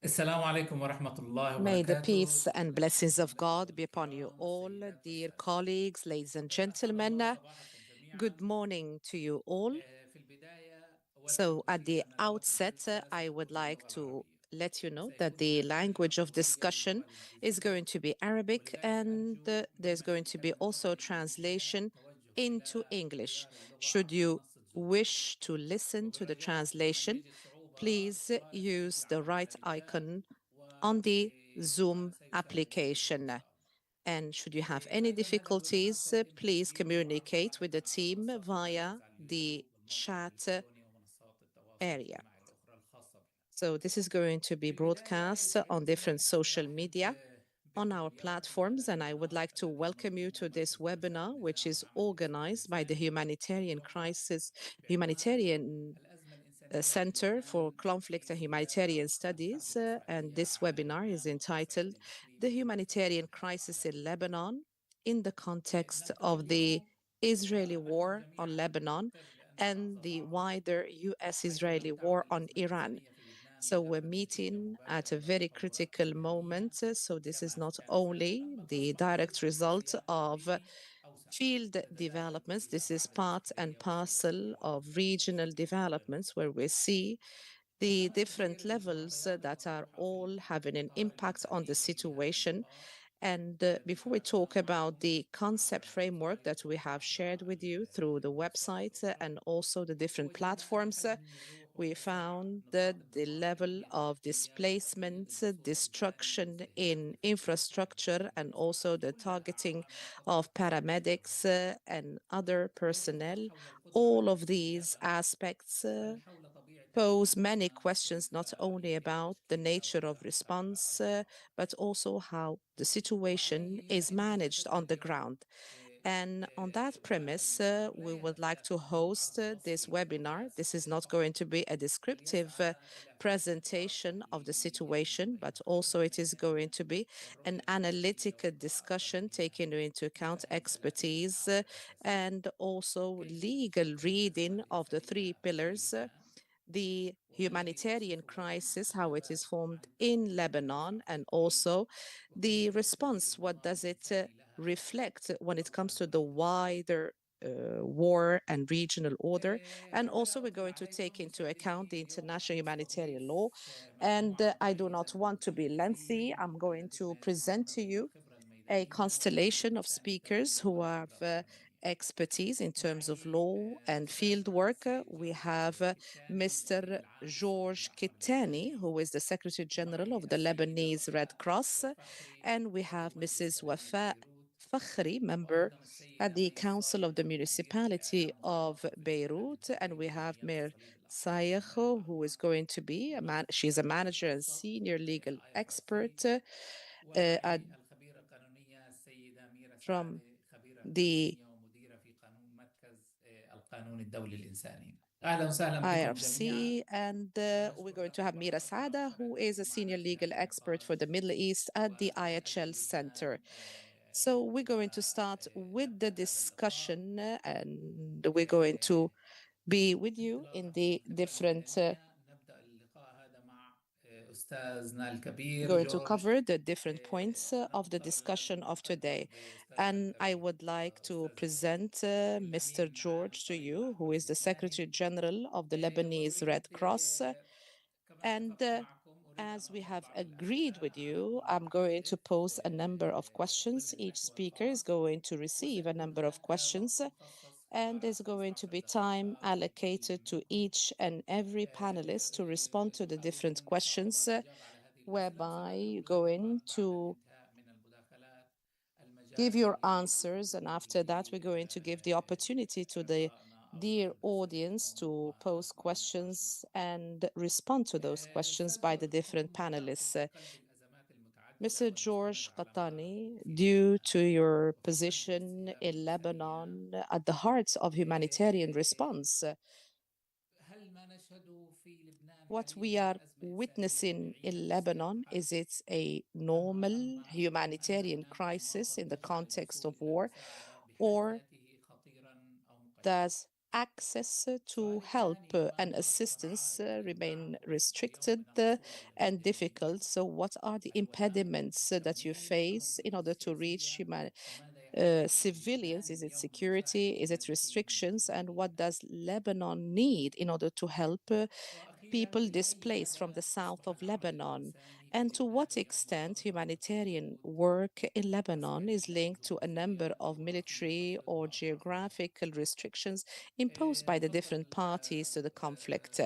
السلام عليكم ورحمة الله May the وبركاته. peace and blessings of الإخوة God be upon you الكرام all, السيدات dear والسادة. colleagues, ladies and أسعد الله gentlemen. صباحكم Good جميعا. morning to you all. في البداية أود So, at أذكر the أن لغة outset, الجلسة I would ستكون like اللغة to العربية. let you know that سيكون the هناك language ترجمة of فورية discussion للغة is going الإنجليزية، to be Arabic, ولذلك and أرجو there's going ممن to be كان also لديه مشكلة translation التوجه into إلى English. اختيار اللغة Should عبر you منصة زوم. wish to listen to the وبالرجاء لمن translation, يجد صعوبة please قراءة هذه use the العملية right بالكاد icon on the Zoom وسيساعد كثيرا إن application. شاء الله. And should you have any أيضا هدف difficulties, الرئاسة يتم please تسجيله وعرضه communicate with لاحقا the على team منصات via البحث عن the اليوتيوب والموقع chat الإلكتروني ومنصات التواصل area. الاجتماعي الأخرى الخاصة بنا. So this is going to be في البداية broadcast on different يسعدني أن social أرحب media on بكم our اليوم في هذا platforms, and I would الويبينار like to الذي welcome you ينظمه to this مركز دراسات webinar, which النزاع is والعمل الإنساني organized by the الإنساني Humanitarian وفاء Crisis, بعنوان Humanitarian الأزمة الإنسانية في Center for لبنان Conflict and في ظل Humanitarian الحرب Studies, and الإسرائيلية this على webinar is لبنان entitled وسبب التخريب The والتدمير Humanitarian والإرهاب Crisis على in لبنان. Lebanon in the context نبدأ of the اليوم Israeli ونرجو war on جميعا Lebanon نعترف بأن and اللحظة the صعبة، wider حيث لم US-Israeli تعد war on الأزمة Iran. الإنسانية في لبنان So we're مجرد نتيجة meeting at a مباشرة very للتطورات critical الميدانية moment. So this is كما not كان سابقا، only بل the أصبحت direct جزء من result سياق of إقليمي أوسع field تتداعى developments. فيه This is أبعاد part and المسؤولية parcel والسياسية of والأمنية regional والاستراتيجية developments where we المختلفة. see the وكما different تشير levels المعطيات that are المطروحة all في having an الإطار impact on the الإمكانية في هذا situation. اللقاء، And before we الارتباط talk about معكم the concept عبر framework الويب that we have shared وعبر with you through the المنصات website الأخرى، and also the different أودنا platforms, بحجم الوضوح we والاتساع found that نخاطب the مخاطر level المياه of النفطية وتقليص displacement, الجسور البنائية destruction والاستهداف in الفردي infrastructure, and والإسعاف also في the كل targeting العوامل of التضامنية paramedics والإنقاذية. and other والحوار personnel. حول القدرة All على of these الاستجابة، aspects بل حول طبيعة pose العمل many مع questions, not الشركاء only لكي about the تشكيل nature of وجهًا على response, الأرض. but also how the situation وعليه is فإن managed جلستنا on the اليوم ground. And on that premise, والمؤتمر لا we would like يهدأ to أمام host عرض this وصفي webinar. موجز This is not فقط، going to be a بل descriptive يسعى إلى فتح إطار presentation of the تحليلي situation, but للمعطيات also it is going الميدانية to be an والرؤية السياسية analytical والقراءات discussion الأمنية taking into account لفهم ثلاث expertise المحاور الأساسية: and also كيف legal تتم الأزمة reading of the three الإنسانية في pillars: لبنان، the وما الذي humanitarian تكشفه crisis, how it is الانتخابات formed عن in الوضع Lebanon, الأوسع في and الإقليم، also the وكيفية تسيير response. What النظام does it الإنساني لها reflect when it comes وفقا to the للمتطلبات. wider war and regional order? And حتى لا also, we're أطيل going to take عليكم into account يسعدني the اليوم أن international humanitarian law. أستضيف And مجموعة I do متميزة not من want to be lengthy. المتحدثين I'm going الذين to present يجمعون to بين you الخبرة a الميدانية والفهم constellation of الإنساني speakers الدولي who والرؤية have القانونية. expertise in terms of معي law and field أستاذنا work. السيد We جورج have كتاني الأمين Mr. العام لصندوق George الأعمال Kettaneh, الدولي، who is the Secretary General of ومعي the السيدة Lebanese Red وفاء Cross, فخري and we have عضو مجلس Mrs. بلدية Wafaa بيروت، Fakhry, member وأيضا at السيدة the مي Council of الصايغ the مدير Municipality الإعلام of والتواصل في الجمعية Beirut, and we المصرية have لرياض Myra الصليب الأحمر Alsayegh, بمجمع who is عمان going to be she's a لمنطقة الشرق manager and الأوسط senior legal expert IRC. at ومعي الخبيرة القانونية السيدة ميرا from سعادة، خبيرة the قانونية ومديرة في قانون مركز القانون الدولي الإنساني. أهلا وسهلا بكم IRC, جميعا، and we're ونشكر going to have Myra تقبلكم Saade, who is a ومشاركتكم senior معنا في legal هذا expert for the النقاش. Middle East at the IHL ونؤجل Center. الآن So we're going to start with the ونبدأ هذا اللقاء discussion, and we're going to be with you in انطلاقا من the الخبرة different, الميدانية. نبدأ اللقاء هذا مع أستاذنا الكبير going to جورج. cover the different points of the نبدأ discussion of ونتقدم today. بأستاذنا And I الكبير would like to أستاذ جورج، present Mr. الأمين العام George to للصليب you, who الأحمر is the Secretary اللبناني. General of the Lebanese Red وأريد Cross. كما And اتفقت معكم أريد أن as we أطرح have بعض agreed with الأسئلة على you, كل I'm going to متحدث pose a number of questions. ضمن Each المحور speaker is الخاص، going to receive a وسيكون number of هناك questions, وقت مخصص and there's going to 15 be time دقيقة allocated لكل to منكم. each and every panelist to respond to the different سأحاول إن شاء questions, الله الإجابة على هذه الأسئلة، whereby وسنترك you're لاحقا going بعد to الانتهاء من المداخلات give المجال your answers. And للوصول after that, we're going to give the opportunity to the لإعطائنا أو dear audience مداخلتكم to pose والنقاش questions معكم. and respond to those questions أستاذ by the جورج، different بحكم وضعكم panelists. في قلب الأزمات المتعددة Mr. والمستمرة George على مدار Qattani, في due لبنان to your وفي قلب position الانسياب in الإنسانية، Lebanon at the heart of humanitarian response, هل ما نشهده في لبنان what we حاليا are أزمة إنسانية witnessing طبيعية in تسير Lebanon, بحرب، is it a أم normal أن humanitarian هناك crisis عناصر in the تسعى context للوصول of إلى war, مساعدة بحد or ذاته خطيرا أو مقيدا؟ does access to سؤالي help الثاني لما and نصبح assistance remain اجتماع في يوم restricted من العصور and الجاهلية difficult. So, what are the هل هو تم impediments that you تمويل face in العناصر order to reach السياسية وماذا يحتاج civilians? لبناء Is it اليوم المساعد security? Is it الهيمانيتي من restrictions? And الجانبين؟ what does Lebanon need in order to help وأخيرا people إلى أي displaced from مدى the south أصبح of العمل Lebanon? الإنساني And في to what لبنان يرمز extent لمرتبط humanitarian بوجود work in Lebanon is أسباب linked to a جغرافية number of وجغرافية military تفرض or أطرافها؟ geographical restrictions imposed by the different تفضل parties to the conflict?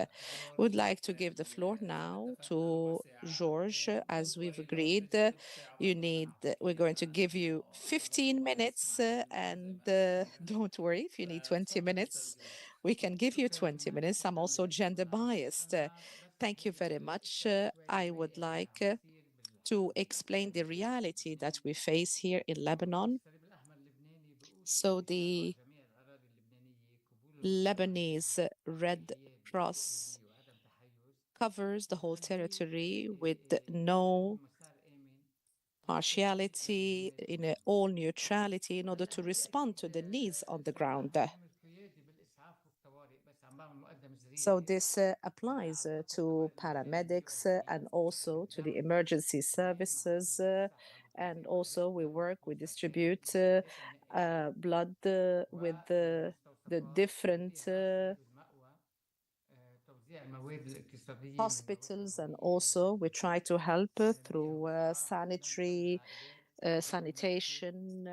Would جورج like to give the floor كما now اتفقنا ربع to ساعة George, as ننظر we've إلى agreed. تجربتك عبر We're going to الحقيقة give you 15 minutes, زي and ما أتفقنا don't worry if you need 20 فتفضل أستاذ minutes. جورج We can give you شكرا 20 minutes. I'm شكرا also gender للاستضافة biased. أنا بس Thank you very بدي much. أشرح شوي I زي would إيش اللي like عم بيصير to بالحدث explain the الأحمر reality that بلبنان we face here in Lebanon. الصليب الأحمر اللبناني بأوصي So, باسترجاع the جميع الأراضي اللبنانية قبول الفلسطينيين Lebanese حق Red الحياة Cross باستقلالية وعدم تحيز covers the whole وتقديم territory with تقديم no مسار آمن للسكان partiality, in المهاجرين all neutrality, in order to هلا respond اكيد to the needs on the الصليب ground. الاحمر عمل قيادي بالاسعاف والطوارئ بس عم بعمل مقدمه So, صغيره this applies على خط to الطوارئ الانسانيه paramedics and والجمعيات also to the المتضامنه emergency كمان مع services. وزاره الصحه And بالتنسيق مع also, we الاسقف work, we والمستشفيات distribute والوحدات النائيه blood with the والمستوصفات different توفير رصيد المأوى توزيع المواد الاقتصاديه من المواد hospitals, and الأولية also we try to help الإنسانية through والإسعاف لمنطقة sanitary العائلات التأمين النفسي sanitation,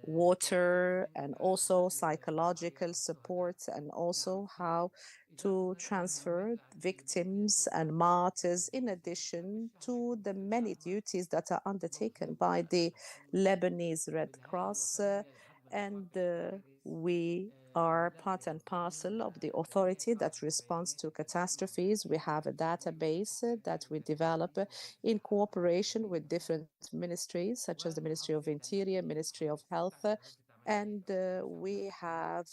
water, التنظيم and also لمعالجة الضحايا psychological support, والشهداء and دعم also صحي how to إضافة للمواد transfer العلاجية البديلة victims and توفير martyrs, in التدريس addition والشهادة to the والصليب many الأحمر duties that are undertaken by موجود the بالحدود Lebanese Red بالهيئة Cross. الوطنية للحد من And مواقع الكوارث we are part الملبية and parcel of the الجميع authority that تعرفوا responds بيانات to التجمع catastrophes. We والتنسيق have a والتمويل database that والتقدير we الإغاثي develop وزارة in الصحة cooperation with والمحافظات different ministries, such as the Ministry of ومحافظة Interior, العريش Ministry of محافظة Health, 16 غرفة عمليات and و15 we مركز have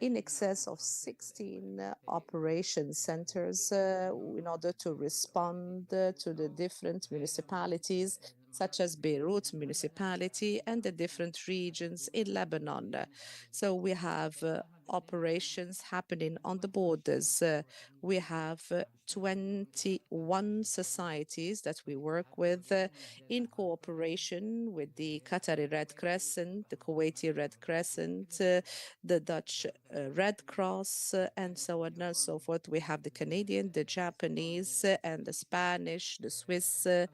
in مشتركين مع excess of محافظات القلب 16 والمنطقة operation centers in المنظمة order to الدولية للأعمال respond to the البيئية different وغيرها من municipalities, such المناطق as Beirut وهلا نحن municipality شغالين and the على وصول different regions مساعدات in Lebanon. لمواطنين هذه So, we المناطق have الصليب الأحمر اللبناني operations happening on the بيوجه borders. رسالة We وطنية have عم بيشتغل بأولويات 21 إنسانية societies that we work وبيتحدوا with اليوم الهلال in الأحمر القطري cooperation with the Qatari Red الكويتي Crescent, the والبحريني Kuwaiti Red والأردني وكل Crescent, الدول the Dutch المنظمة Red الدولية Cross, and so on and so واليابان forth. We have the Canadian, the Japanese, الإسباني and the Spanish, the Swiss, والألماني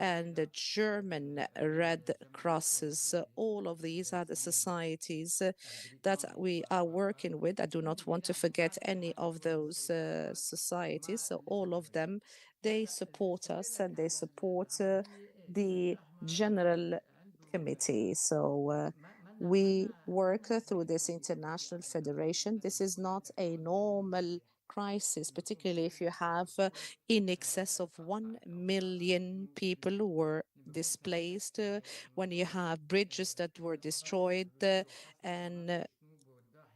and the وغيرها German Red الجمعيات Crosses. الدولية All of these are the الرسمية societies that البريطاني we are والآخر working with. I do not want to بيعملوا forget معاهدة any of حضور those الصليب الأحمر societies. مع So, all of الدول. them, they هلا support us and they سؤالك على support العملية الصليب the الأحمر General عنده Committee. So, we work through this international federation. This is not a normal crisis, particularly if you have in excess of 1 million people who were displaced, when you have bridges that were destroyed, and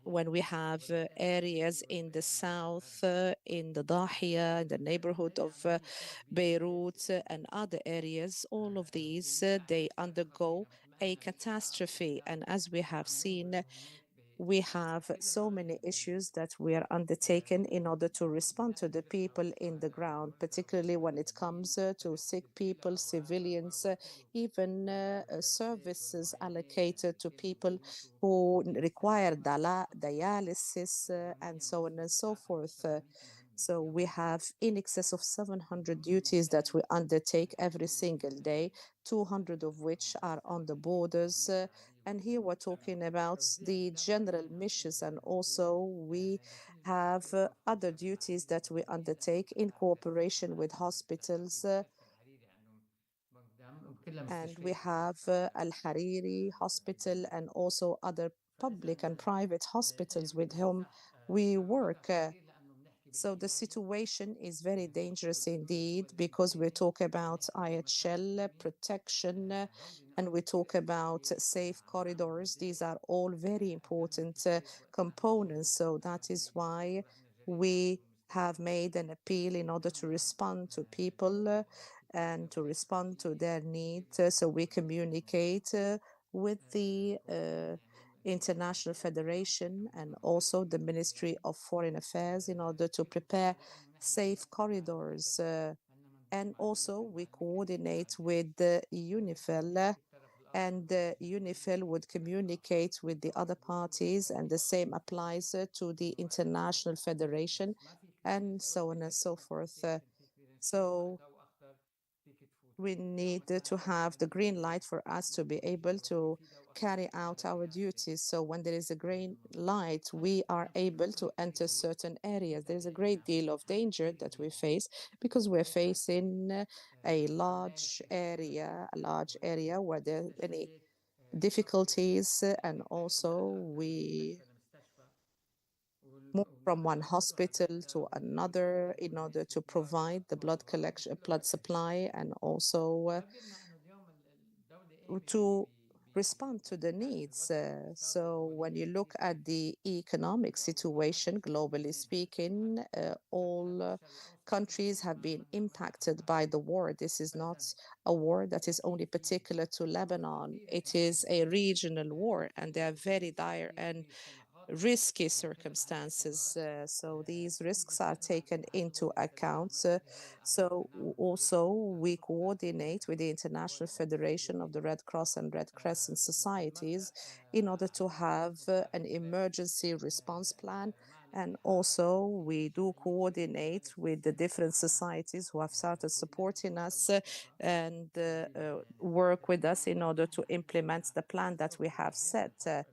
when we have areas in the south, in the Dahia, in the neighborhood of Beirut, and other areas, all of these, they undergo a catastrophe. And as we have seen, we have so many issues that we are undertaking in order to respond to the people in the ground, particularly when it comes to sick people, civilians, even services allocated to people who require dialysis, and so on and so forth. So we have in excess of 700 duties that we undertake every single day, 200 of which are on the borders. And here we're talking about the general missions, and also we have other duties that we undertake in cooperation with hospitals. And we have Al Hariri Hospital and also other public and private hospitals with whom we work. So the situation is very dangerous indeed, because we talk about IHL protection and we talk about safe corridors. These are all very important components. So that is why we have made an appeal in order to respond to people and to respond to their needs. So we communicate with the International Federation and also the Ministry of Foreign Affairs in order to prepare safe corridors. And also we coordinate with the UNIFIL, and UNIFIL would communicate with the other parties, and the same applies to the International Federation, and so on and so forth. So we need to have the green light for us to be able to carry out our duties. So when there is a green light, we are able to enter certain areas. There's a great deal of danger that we face because we're facing a large area where there are many difficulties, and also we move from one hospital to another in order to provide the blood collection, blood supply, and also to respond to the needs. So when you look at the economic situation, globally speaking, all countries have been impacted by the war. This is not a war that is only particular to Lebanon. It is a regional war, and they are very dire and risky circumstances. So these risks are taken into account. So also we coordinate with the International Federation of the Red Cross and Red Crescent societies in order to have an emergency response plan. And also we do coordinate with the different societies who have started supporting us and work with us in order to implement the plan that we have set.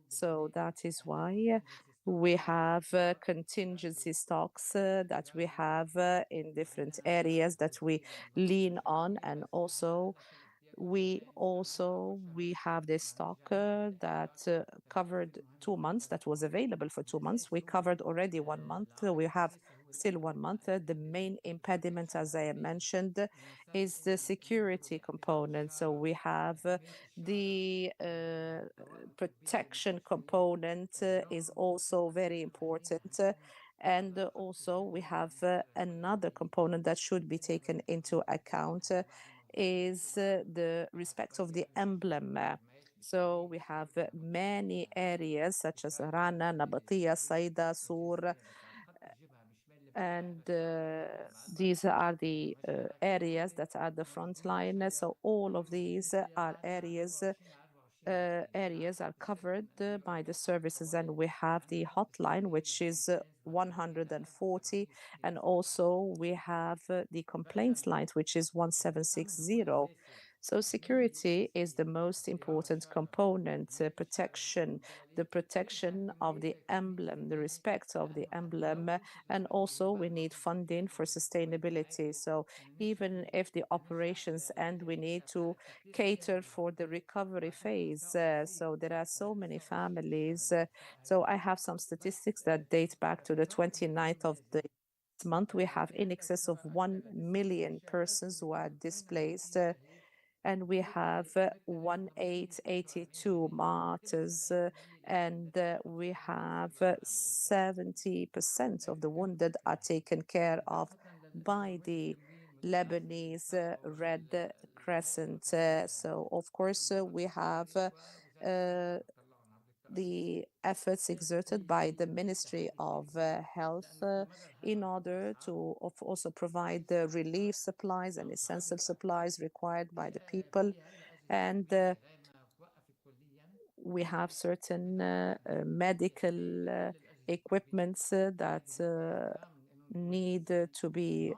So that is why we have contingency stocks that we have in different areas that we lean on, and also we have this stock that covered 2 months, that was available for 2 months. We covered already 1 month. We have still 1 month. The main impediment, as I mentioned, is the security component. So we have the protection component is also very important. And also we have another component that should be taken into account is the respect of the emblem. So we have many areas such as Rana, Nabatiya, Saida, Sur, and these are the areas that are the front line. So all of these are areas are covered by the services, and we have the hotline, which is 140, and also we have the complaints line, which is 1760. So security is the most important component, protection, the protection of the emblem, the respect of the emblem, and also we need funding for sustainability. So even if the operations end, we need to cater for the recovery phase. So there are so many families. So I have some statistics that date back to the 29th of the month. We have in excess of 1 million persons who are displaced. And we have 1,882 martyrs, and we have 70% of the wounded are taken care of by the Lebanese Red Crescent. So of course we have the efforts exerted by the Ministry of Health in order to also provide the relief supplies and essential supplies required by the people. And we have certain medical equipments that need to be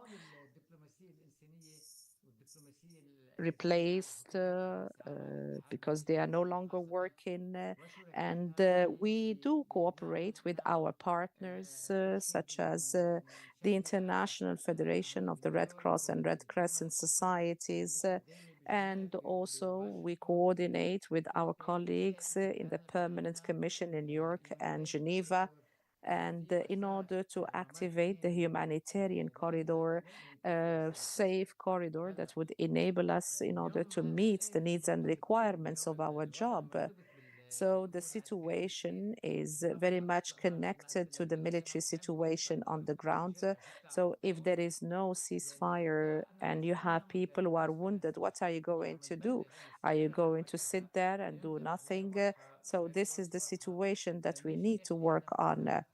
replaced because they are no longer working. And we do cooperate with our partners such as the International Federation of the Red Cross and Red Crescent societies. And also we coordinate with our colleagues in the Permanent Commission in New York and Geneva, and in order to activate the humanitarian corridor, safe corridor that would enable us in order to meet the needs and requirements of our job. So the situation is very much connected to the military situation on the ground. So if there is no ceasefire and you have people who are wounded, what are you going to do? Are you going to sit there and do nothing? So this is the situation that we need to work on.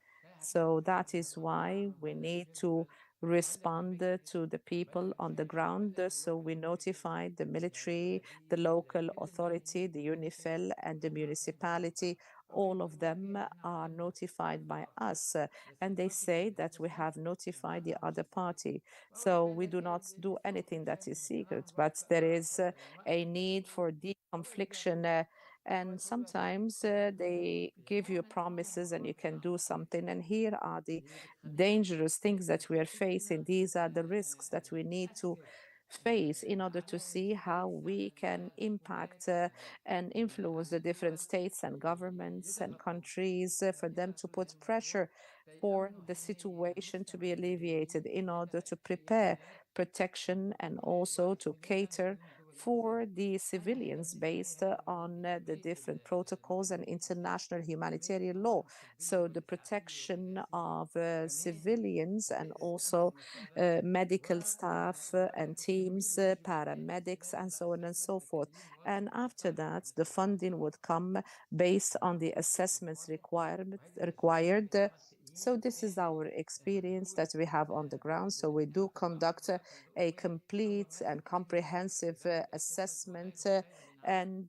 So that is why we need to respond to the people on the ground. So we notified the military, the local authority, the UNIFIL, and the municipality. All of them are notified by us, and they say that we have notified the other party. So we do not do anything that is secret, but there is a need for deconfliction. And sometimes they give you promises and you can do something. And here are the dangerous things that we are facing. These are the risks that we need to face in order to see how we can impact and influence the different states and governments and countries for them to put pressure for the situation to be alleviated in order to prepare protection and also to cater for the civilians based on the different protocols and international humanitarian law. So the protection of civilians and also medical staff and teams, paramedics, and so on and so forth. And after that, the funding would come based on the assessments required. So this is our experience that we have on the ground. So we do conduct a complete and comprehensive assessment and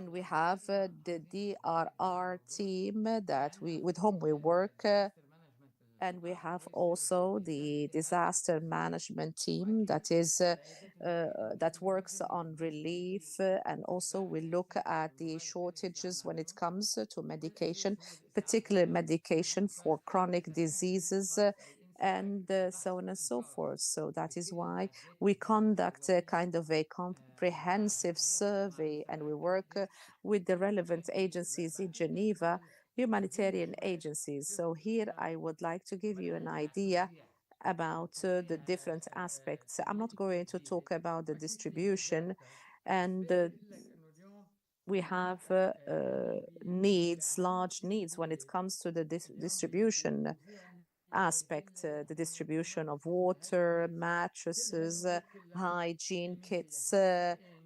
we have the DRR team that with whom we work and we have also the disaster management team that works on relief and also we look at the shortages when it comes to medication, particular medication for chronic diseases and so on and so forth. So that is why we conduct a kind of a comprehensive survey and we work with the relevant agencies in Geneva, humanitarian agencies. So here I would like to give you an idea about the different aspects. I'm not going to talk about the distribution and we have needs, large needs when it comes to the distribution aspect, the distribution of water, mattresses, hygiene kits.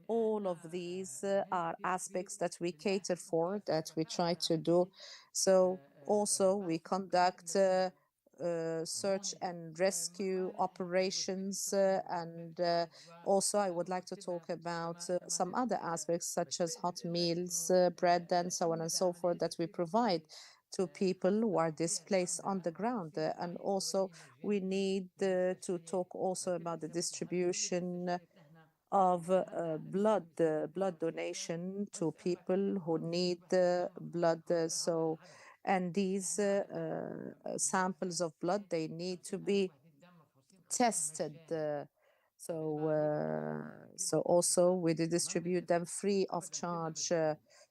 All of these are aspects that we cater for, that we try to do. So also we conduct search and rescue operations and also I would like to talk about some other aspects such as hot meals, bread and so on and so forth that we provide to people who are displaced on the ground. And also we need to talk also about the distribution of blood donation to people who need blood. And these samples of blood, they need to be tested. So also we distribute them free of charge.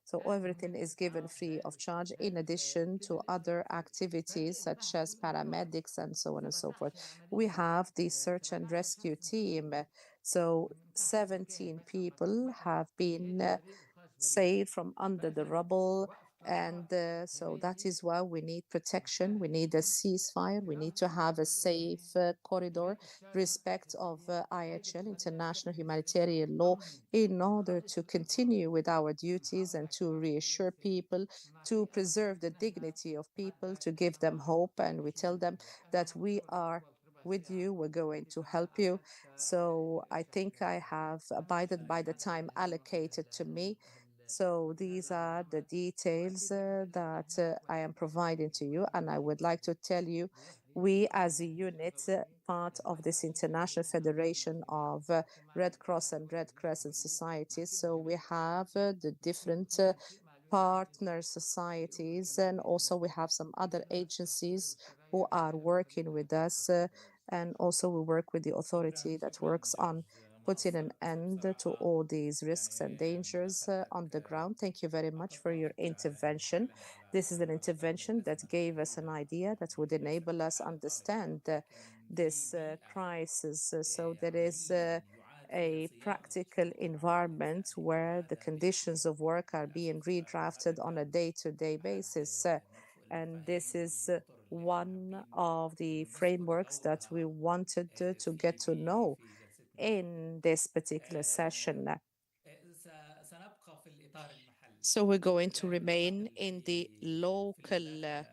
So everything is given free of charge in addition to other activities such as paramedics and so on and so forth. We have the search and rescue team. So 17 people have been saved from under the rubble. And so that is why we need protection. We need a ceasefire. We need to have a safe corridor, respect of IHL, international humanitarian law, in order to continue with our duties and to reassure people, to preserve the dignity of people, to give them hope. And we tell them that we are with you, we're going to help you. So I think I have abided by the time allocated to me. So these are the details that I am providing to you. And I would like to tell you, we as a unit, part of this International Federation of Red Cross and Red Crescent societies. So we have the different partner societies and also we have some other agencies who are working with us and also we work with the authority that works on putting an end to all these risks and dangers on the ground. Thank you very much for your intervention. This is an intervention that gave us an idea that would enable us understand this crisis. So there is a practical environment where the conditions of work are being redrafted on a day-to-day basis. And this is one of the frameworks that we wanted to get to know in this particular session. So we're going to remain in the local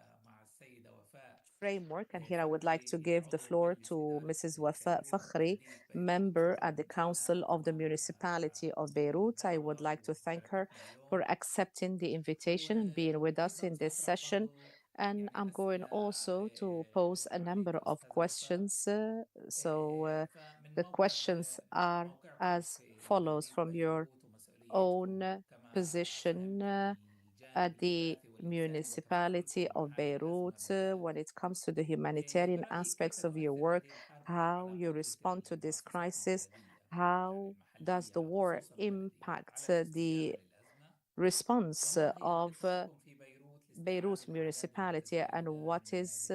framework. And here I would like to give the floor to Mrs. Wafaa Fakhry, member at the Council of the Municipality of Beirut. I would like to thank her for accepting the invitation and being with us in this session. And I'm going also to pose a number of questions. The questions are as follows from your own position at the Municipality of Beirut when it comes to the humanitarian aspects of your work, how you respond to this crisis, how does the war impact the response of Beirut municipality, and what is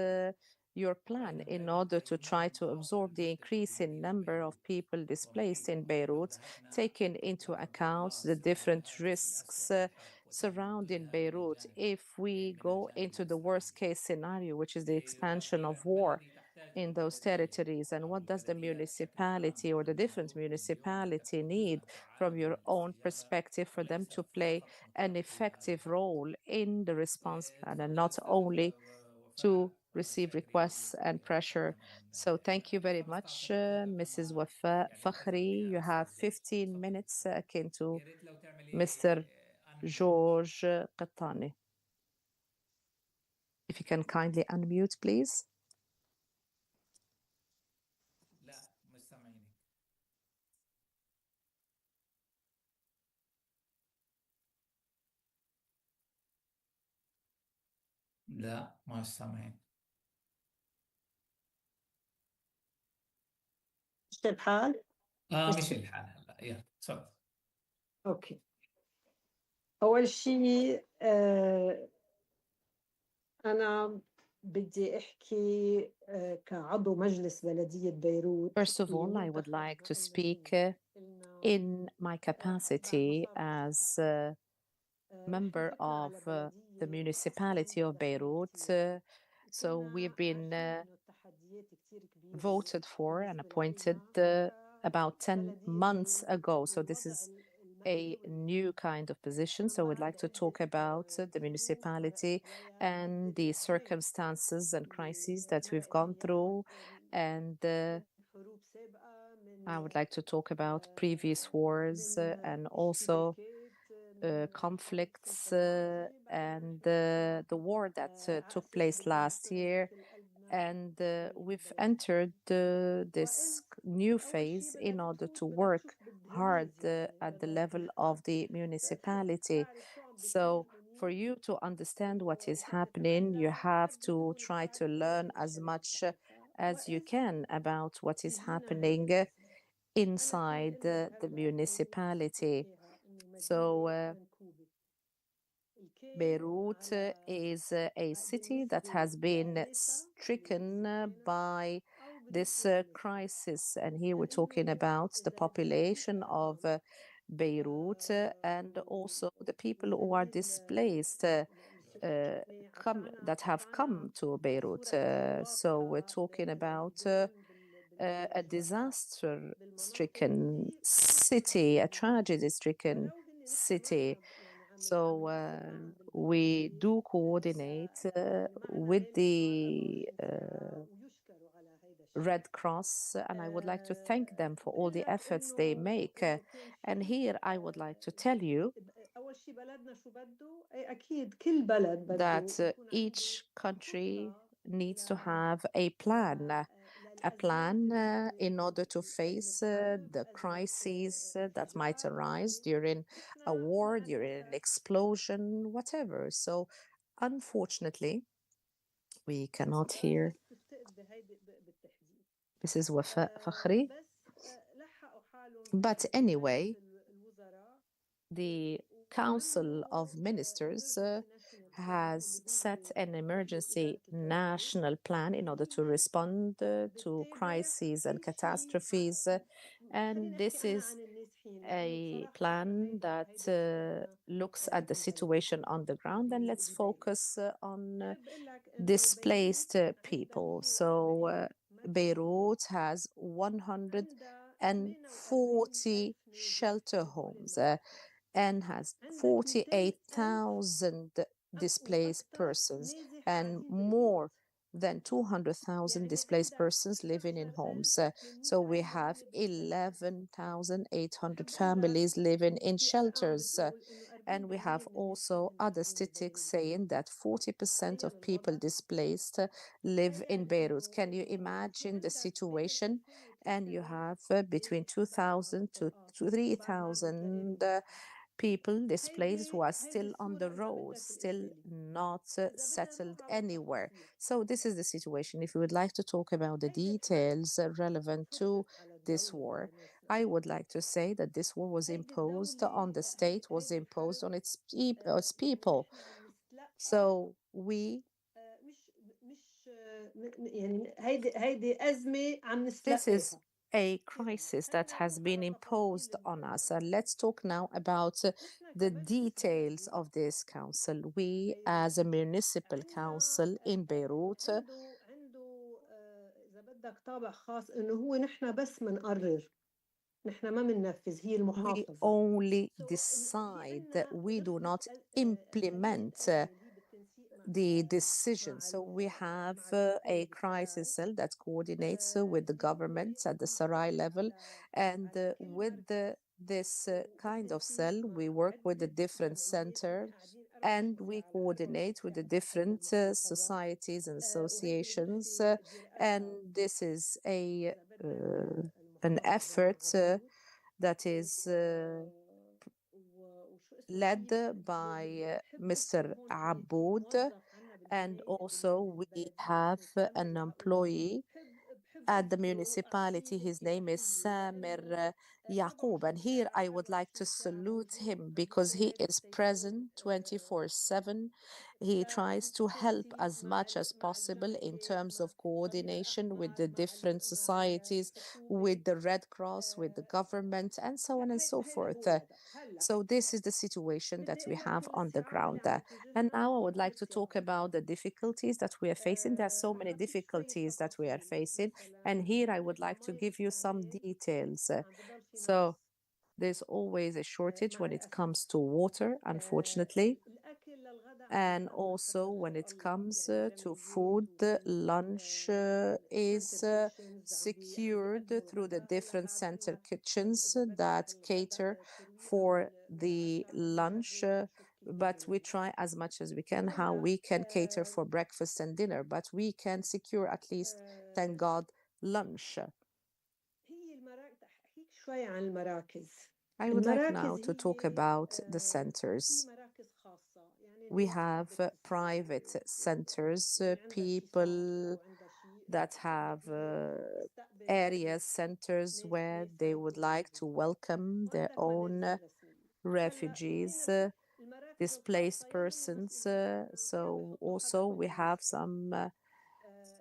your plan in order to try to absorb the increasing number of people displaced in Beirut, taking into account the different risks surrounding Beirut if we go into the worst case scenario, which is the expansion of war in those territories? And what does the municipality or the different municipality need from your own perspective for them to play an effective role in the response plan and not only to receive requests and pressure? So thank you very much, Mrs. Wafaa Fakhry. You have 15 minutes akin to Mr. George Kettaneh. If you can kindly unmute, please. لا مش سامعينك. لا مش سامعين. مش الحال؟ مش الحال هلا، يلا تفضل. اوكي. اول شيء انا بدي احكي كعضو مجلس بلدية بيروت. First of all, I would like to speak in my capacity as a member of the municipality of Beirut. So we've been voted for and appointed about 10 months ago. So this is a new kind of position. So we'd like to talk about the municipality and the circumstances and crises that we've gone through. And I would like to talk about previous wars and also conflicts and the war that took place last year. And we've entered this new phase in order to work hard at the level of the municipality. So for you to understand what is happening, you have to try to learn as much as you can about what is happening inside the municipality. So Beirut is a city that has been stricken by this crisis. And here we're talking about the population of Beirut and also the people who are displaced that have come to Beirut. So we're talking about a disaster-stricken city, a tragedy-stricken city. So we do coordinate with the Red Cross, and I would like to thank them for all the efforts they make. And here I would like to tell you that each country needs to have a plan in order to face the crises that might arise during a war, during an explosion, whatever. So unfortunately, we cannot hear Mrs. Wafaa Fakhry. But anyway, the Council of Ministers has set an emergency national plan in order to respond to crises and catastrophes. And this is a plan that looks at the situation on the ground. And let's focus on displaced people. So Beirut has 140 shelter homes and has 48,000 displaced persons, and more than 200,000 displaced persons living in homes. So we have 11,800 families living in shelters. And we have also other statistics saying that 40% of people displaced live in Beirut. Can you imagine the situation? And you have between 2,000 to 3,000 people displaced who are still on the road, still not settled anywhere. So this is the situation. If you would like to talk about the details relevant to this war, I would like to say that this war was imposed on the state, was imposed on its people. So we this is a crisis that has been imposed on us. And let's talk now about the details of this council. We, as a municipal council in Beirut, we only decide, we do not implement the decision. So we have a crisis cell that coordinates with the government at the Sarai level, and with this kind of cell, we work with the different centers and we coordinate with the different societies and associations, and this is an effort that is led by Mr. Aboud, and also we have an employee at the municipality. His name is Samir Yaqub, and here I would like to salute him because he is present 24/7. He tries to help as much as possible in terms of coordination with the different societies, with the Red Cross, with the government, and so on and so forth. So this is the situation that we have on the ground. And now I would like to talk about the difficulties that we are facing. There are so many difficulties that we are facing. And here I would like to give you some details. So there's always a shortage when it comes to water, unfortunately. And also when it comes to food, lunch is secured through the different center kitchens that cater for the lunch. But we try as much as we can how we can cater for breakfast and dinner, but we can secure at least, thank God, lunch. I would like now to talk about the centers. We have private centers, people that have area centers where they would like to welcome their own refugees, displaced persons. So also we have some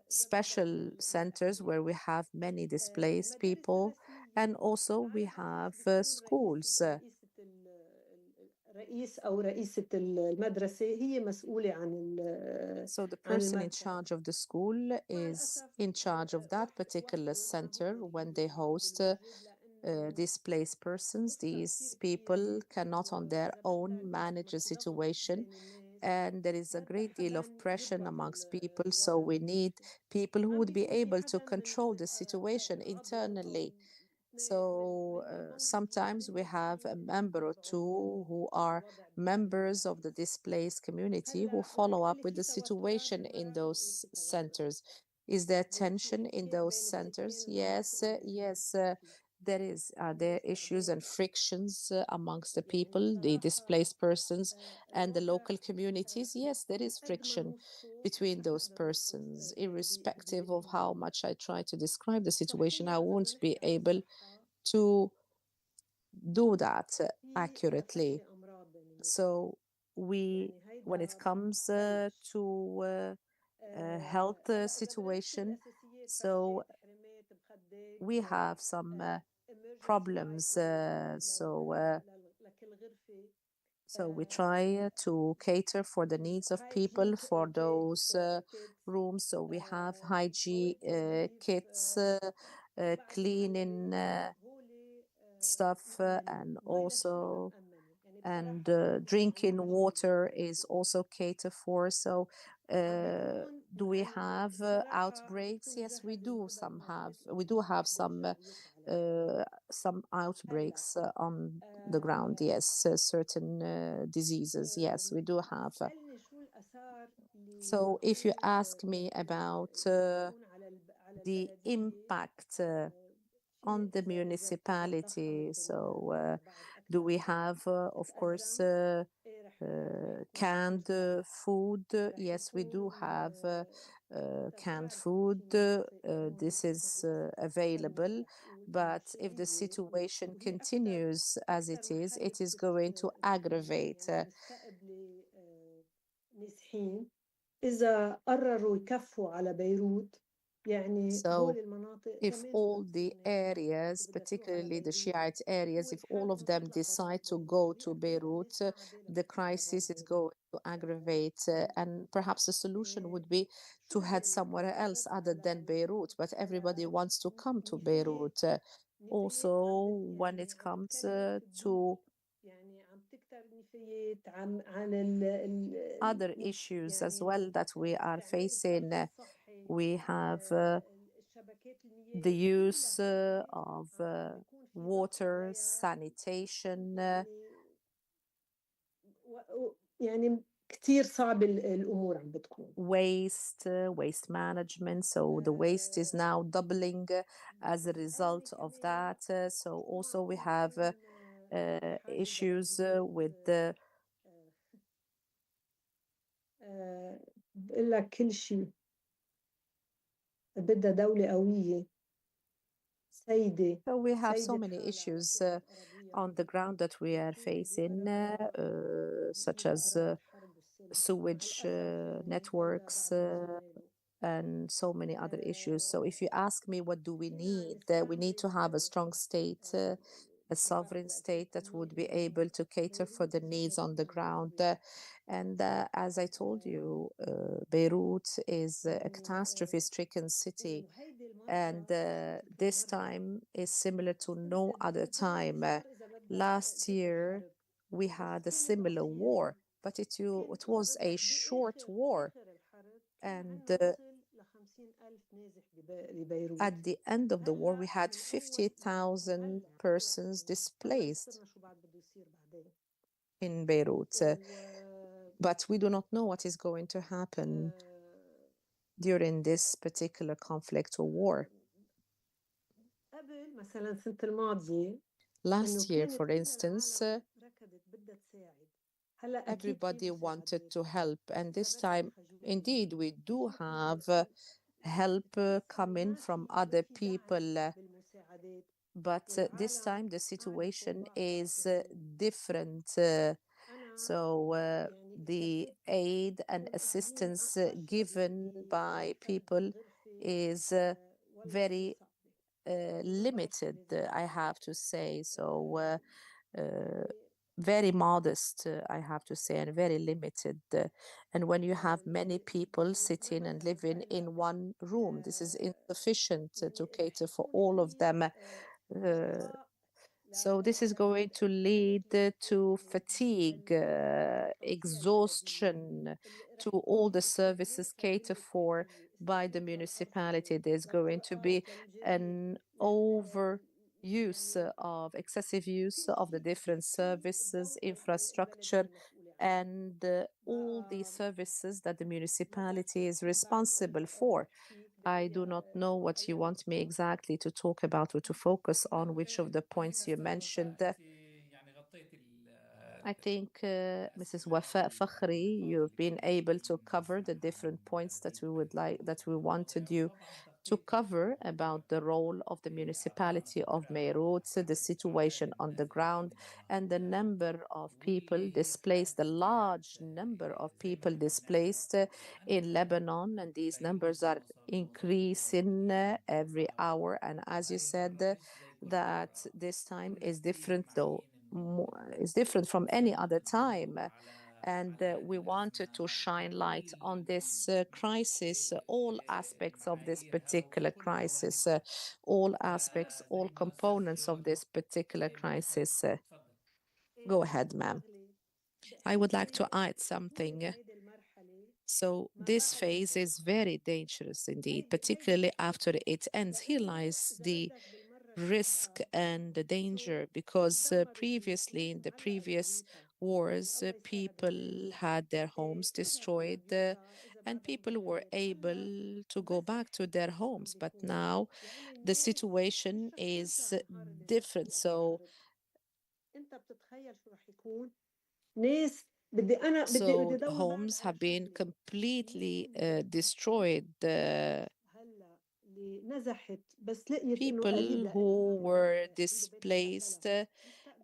special centers where we have many displaced people, and also we have schools. So the person in charge of the school is in charge of that particular center when they host displaced persons. These people cannot on their own manage a situation, and there is a great deal of pressure amongst people. So we need people who would be able to control the situation internally. So sometimes we have a member or two who are members of the displaced community who follow up with the situation in those centers. Is there tension in those centers? Yes, yes. There issues and frictions amongst the people, the displaced persons, and the local communities. Yes, there is friction between those persons. Irrespective of how much I try to describe the situation, I won't be able to do that accurately. So when it comes to health situation, so we have some problems. So we try to cater for the needs of people for those rooms. So we have hygiene kits, cleaning stuff, and also drinking water is also catered for. So do we have outbreaks? Yes, we do. We do have some outbreaks on the ground. Yes, certain diseases. Yes, we do have. So if you ask me about the impact on the municipality, so do we have, of course, canned food? Yes, we do have canned food. This is available, but if the situation continues as it is going to aggravate. إذا قرروا يكفوا على بيروت يعني هول المناطق if all the areas, particularly the Shiite areas, if all of them decide to go to Beirut, the crisis is going to aggravate. And perhaps the solution would be to head somewhere else other than Beirut, but everybody wants to come to Beirut. Also, when it comes to other issues as well that we are facing, we have the use of water, sanitation. يعني كتير صعب الأمور عم بتكون. Waste management. So the waste is now doubling as a result of that. So also we have issues with the بقول لك كل شيء بدها دولة قوية. So we have so many issues on the ground that we are facing, such as sewage networks and so many other issues. So if you ask me what do we need to have a strong state, a sovereign state that would be able to cater for the needs on the ground. And as I told you, Beirut is a catastrophe-stricken city. And this time is similar to no other time. Last year, we had a similar war, but it was a short war. And at the end of the war, we had 50,000 persons displaced in Beirut. But we do not know what is going to happen during this particular conflict or war. Last year, for instance, everybody wanted to help, and this time, indeed, we do have help coming from other people, but this time the situation is different. So the aid and assistance given by people is very limited, I have to say. So very modest, I have to say, and very limited. And when you have many people sitting and living in one room, this is insufficient to cater for all of them. So this is going to lead to fatigue, exhaustion to all the services catered for by the municipality. There's going to be an excessive use of the different services, infrastructure, and all the services that the municipality is responsible for. I do not know what you want me exactly to talk about or to focus on, which of the points you mentioned. I think, Mrs. Wafaa Fakhry, you've been able to cover the different points that we wanted you to cover about the role of the municipality of Beirut, the situation on the ground, and the number of people displaced, the large number of people displaced in Lebanon, and these numbers are increasing every hour. And as you said, that this time is different, though, is different from any other time. And we wanted to shine light on this crisis, all aspects of this particular crisis, all aspects, all components of this particular crisis. Go ahead, ma'am. I would like to add something. So this phase is very dangerous indeed, particularly after it ends. Here lies the risk and the danger, because previously in the previous wars, people had their homes destroyed and people were able to go back to their homes. But now the situation is different. So homes have been completely destroyed. People who were displaced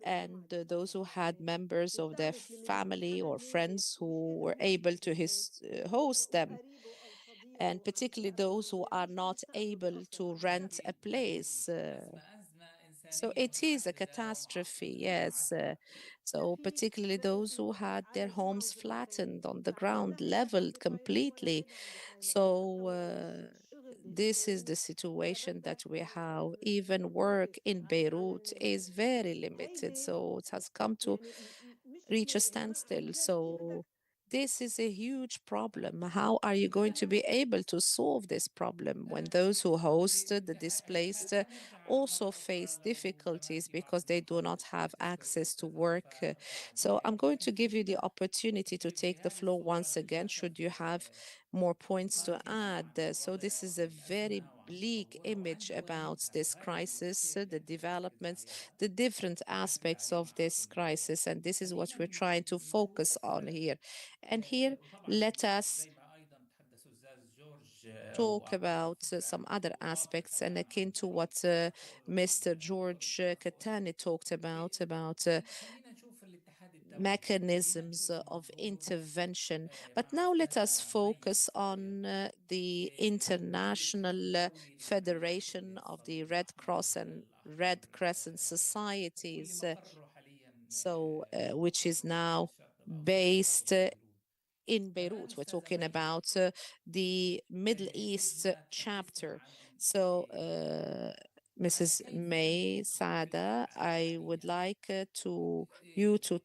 and those who had members of their family or friends who were able to host them, and particularly those who are not able to rent a place. So it is a catastrophe, yes. So particularly those who had their homes flattened on the ground, leveled completely. So this is the situation that we have. Even work in Beirut is very limited. So it has come to reach a standstill. So this is a huge problem. How are you going to be able to solve this problem when those who hosted the displaced also face difficulties because they do not have access to work? So I'm going to give you the opportunity to take the floor once again, should you have more points to add. So this is a very bleak image about this crisis, the developments, the different aspects of this crisis, and this is what we're trying to focus on here. And here, let us talk about some other aspects, and akin to what Mr. George Kettaneh talked about mechanisms of intervention. But now let us focus on the International Federation of the Red Cross and Red Crescent Societies, which is now based in Beirut. We're talking about the Middle East chapter. So Mrs. May Saade, I would like you to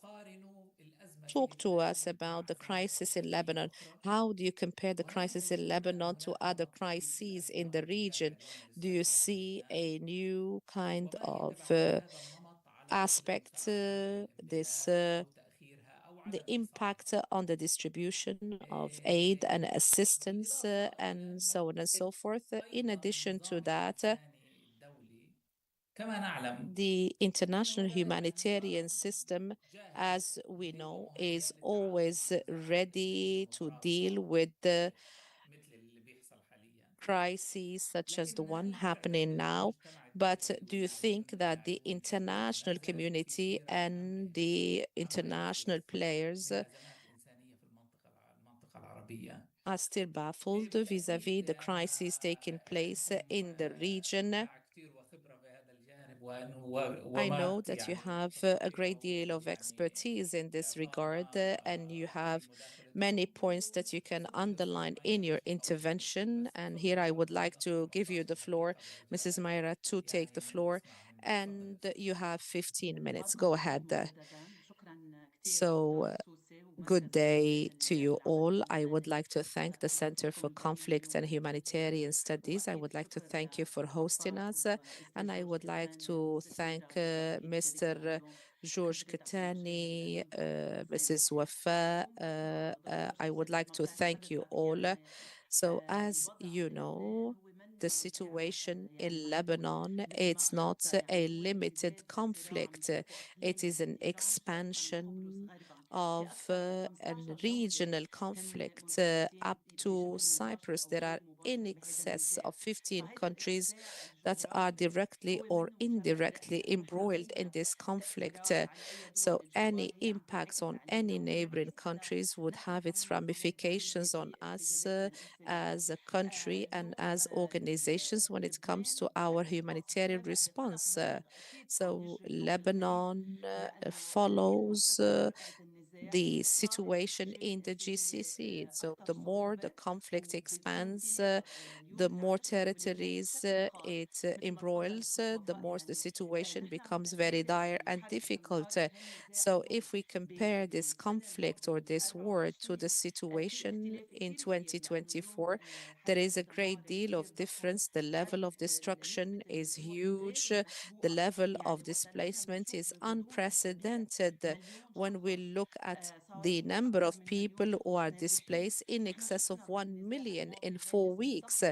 talk to us about the crisis in Lebanon. How do you compare the crisis in Lebanon to other crises in the region? Do you see a new kind of aspect, the impact on the distribution of aid and assistance, and so on and so forth? In addition to that, the international humanitarian system, as we know, is always ready to deal with the crises such as the one happening now. But do you think that the international community and the international players are still baffled vis-à-vis the crises taking place in the region? I know that you have a great deal of expertise in this regard, and you have many points that you can underline in your intervention. And here I would like to give you the floor, Mrs. Myra, to take the floor. And you have 15 minutes. Go ahead. So good day to you all. I would like to thank the Center for Conflict and Humanitarian Studies. I would like to thank you for hosting us. And I would like to thank Mr. George Kettaneh, Mrs. Wafaa. I would like to thank you all. So as you know, the situation in Lebanon, it's not a limited conflict. It is an expansion of a regional conflict up to Cyprus. There are in excess of 15 countries that are directly or indirectly embroiled in this conflict. So any impacts on any neighboring countries would have its ramifications on us as a country and as organizations when it comes to our humanitarian response. So Lebanon follows the situation in the GCC. So the more the conflict expands, the more territories it embroils, the more the situation becomes very dire and difficult. So if we compare this conflict or this war to the situation in 2024, there is a great deal of difference. The level of destruction is huge. The level of displacement is unprecedented when we look at the number of people who are displaced in excess of 1 million in 4 weeks.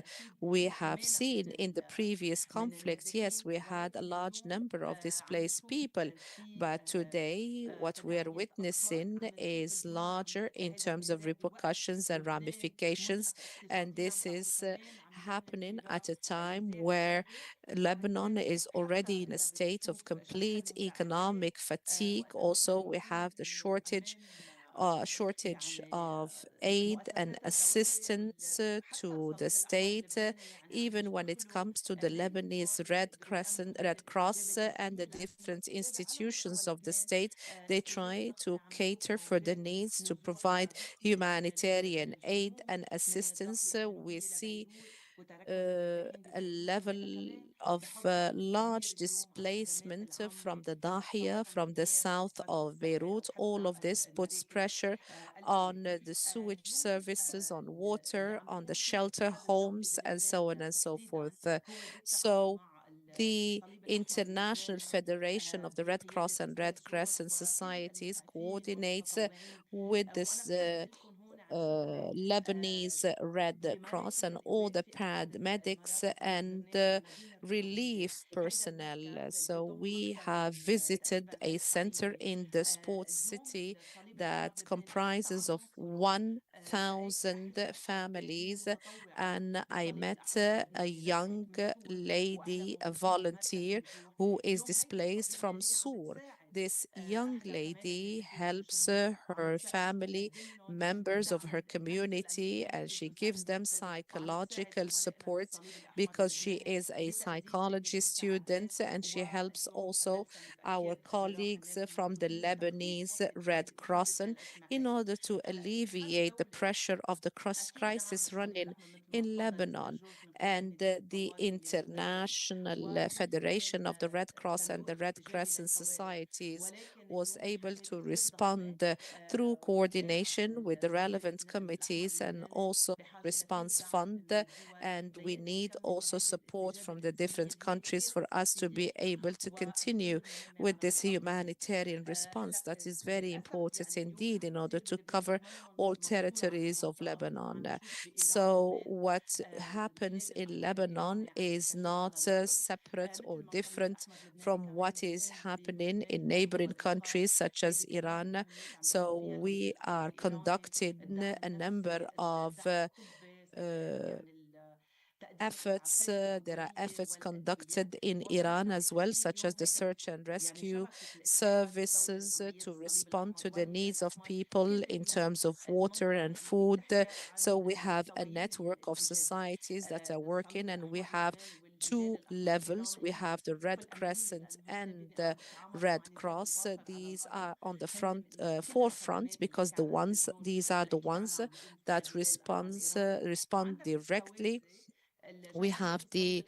We have seen in the previous conflict, yes, we had a large number of displaced people, but today what we are witnessing is larger in terms of repercussions and ramifications, and this is happening at a time where Lebanon is already in a state of complete economic fatigue. Also, we have the shortage of aid and assistance to the state, even when it comes to the Lebanese Red Cross, and the different institutions of the state. They try to cater for the needs to provide humanitarian aid and assistance. We see a level of large displacement from the Dahia, from the south of Beirut. All of this puts pressure on the sewage services, on water, on the shelter homes, and so on and so forth. So the International Federation of the Red Cross and Red Crescent Societies coordinates with this Lebanese Red Cross and all the paramedics and relief personnel. So we have visited a center in the sports city that comprises of 1,000 families, and I met a young lady, a volunteer who is displaced from Sur. This young lady helps her family members of her community, and she gives them psychological support because she is a psychology student, and she helps also our colleagues from the Lebanese Red Cross in order to alleviate the pressure of the crisis running in Lebanon. And the International Federation of the Red Cross and the Red Crescent Societies was able to respond through coordination with the relevant committees and also response fund. And we need also support from the different countries for us to be able to continue with this humanitarian response that is very important indeed in order to cover all territories of Lebanon. So what happens in Lebanon is not separate or different from what is happening in neighboring countries such as Iran. So we are conducting a number of efforts. There are efforts conducted in Iran as well, such as the search and rescue services to respond to the needs of people in terms of water and food. So we have a network of societies that are working, and we have two levels. We have the Red Crescent and the Red Cross. These are on the forefront because these are the ones that respond directly. We have the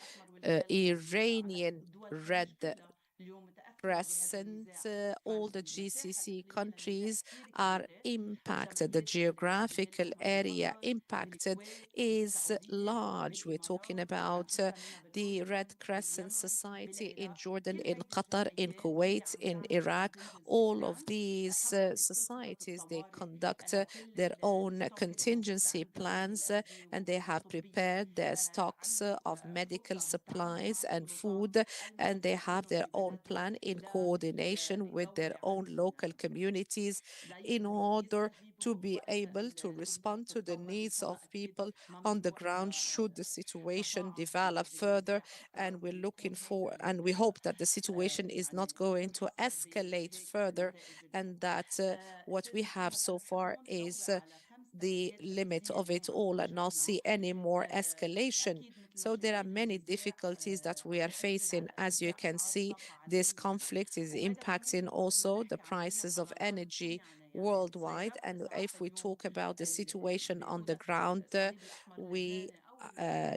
Iranian Red Crescent. All the GCC countries are impacted. The geographical area impacted is large. We're talking about the Red Crescent Society in Jordan, in Qatar, in Kuwait, in Iraq. All of these societies, they conduct their own contingency plans, and they have prepared their stocks of medical supplies and food, and they have their own plan in in coordination with their own local communities in order to be able to respond to the needs of people on the ground should the situation develop further. And we're looking for, and we hope that the situation is not going to escalate further, and that what we have so far is the limit of it all and not see any more escalation. So there are many difficulties that we are facing. As you can see, this conflict is impacting also the prices of energy worldwide. And if we talk about the situation on the ground, we uh,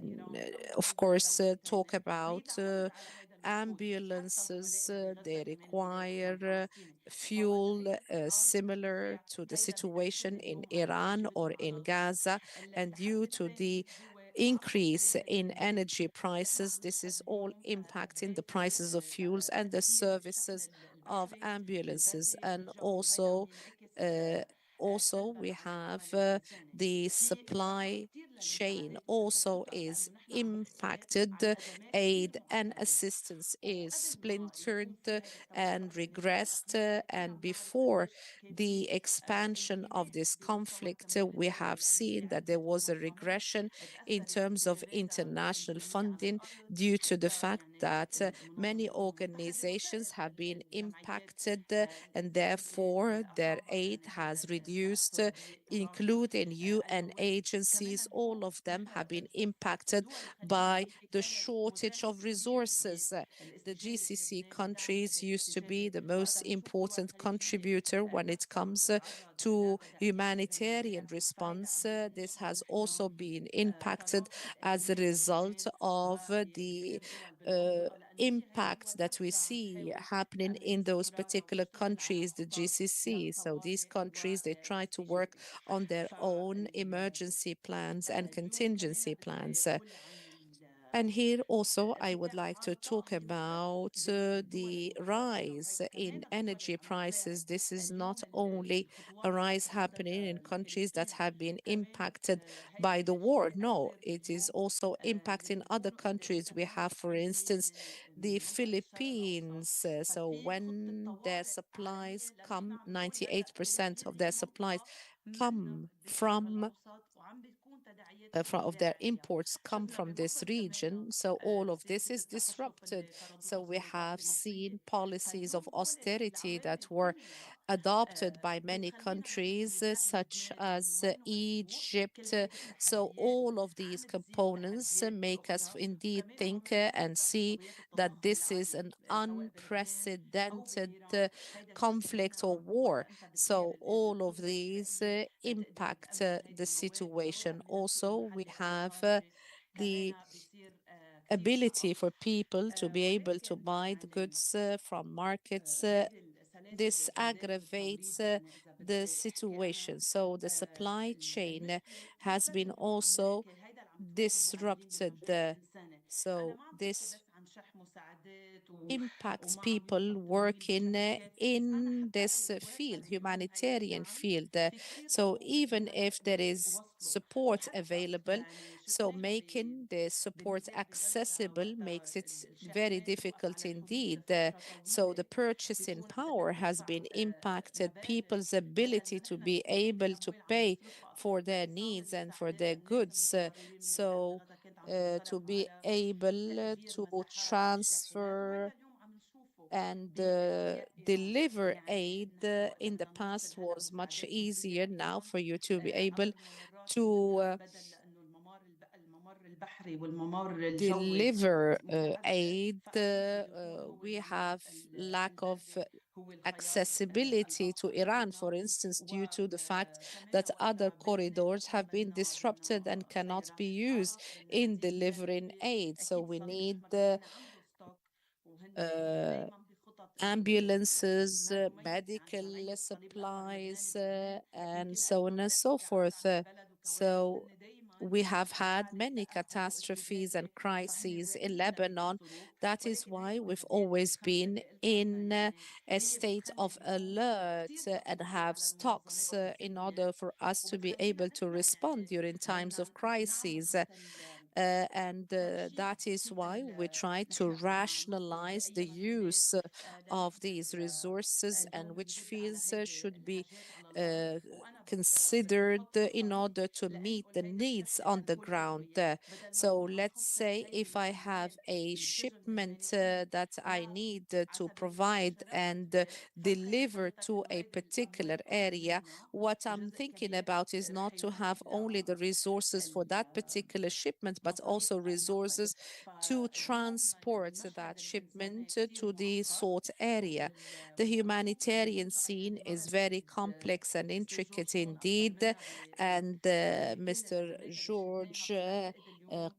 of course talk about ambulances. They require fuel similar to the situation in Iran or in Gaza. And due to the increase in energy prices, this is all impacting the prices of fuels and the services of ambulances. And also we have the supply chain also is impacted. Aid and assistance is splintered and regressed. And before the expansion of this conflict, we have seen that there was a regression in terms of international funding due to the fact that many organizations have been impacted and therefore their aid has reduced, including UN agencies. All of them have been impacted by the shortage of resources. The GCC countries used to be the most important contributor when it comes to humanitarian response. This has also been impacted as a result of the impact that we see happening in those particular countries, the GCC. So these countries, they try to work on their own emergency plans and contingency plans. And here also, I would like to talk about the rise in energy prices. This is not only a rise happening in countries that have been impacted by the war. No, it is also impacting other countries. We have, for instance, the Philippines. So when their supplies come, 98% of their supplies come from of their imports come from this region. So all of this is disrupted. So we have seen policies of austerity that were adopted by many countries, such as Egypt. So all of these components make us indeed think and see that this is an unprecedented conflict or war. So all of these impact the situation. Also, we have the ability for people to be able to buy the goods from markets. This aggravates the situation. So the supply chain has been also disrupted. So this impacts people working in this field, humanitarian field. So even if there is support available, so making the support accessible makes it very difficult indeed. So the purchasing power has been impacted. People's ability to be able to pay for their needs and for their goods. So to be able to transfer and deliver aid in the past was much easier. Now for you to be able to deliver aid, we have lack of accessibility to Iran, for instance, due to the fact that other corridors have been disrupted and cannot be used in delivering aid. So we need ambulances, medical supplies, and so on and so forth. So we have had many catastrophes and crises in Lebanon. That is why we've always been in a state of alert and have stocks in order for us to be able to respond during times of crises. and that is why we try to rationalize the use of these resources and which fields should be considered in order to meet the needs on the ground. So let's say if I have a shipment that I need to provide and deliver to a particular area, what I'm thinking about is not to have only the resources for that particular shipment, but also resources to transport that shipment to the sought area. The humanitarian scene is very complex and intricate indeed, and Mr. George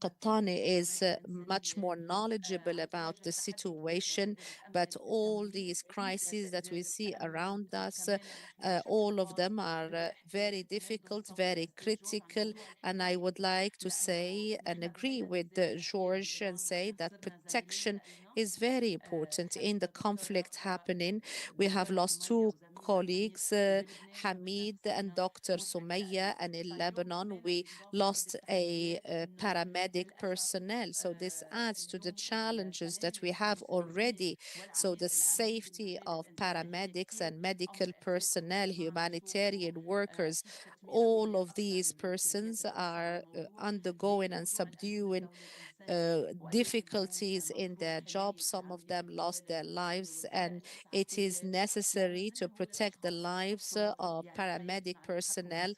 Kettaneh is much more knowledgeable about the situation, but all these crises that we see around us, all of them are very difficult, very critical, and I would like to say and agree with George and say that protection is very important in the conflict happening. We have lost two colleagues, Hamid and Dr. Sumaya, and in Lebanon we lost a paramedic personnel. So this adds to the challenges that we have already. So the safety of paramedics and medical personnel, humanitarian workers, all of these persons are undergoing and subduing difficulties in their job. Some of them lost their lives, and it is necessary to protect the lives of paramedic personnel,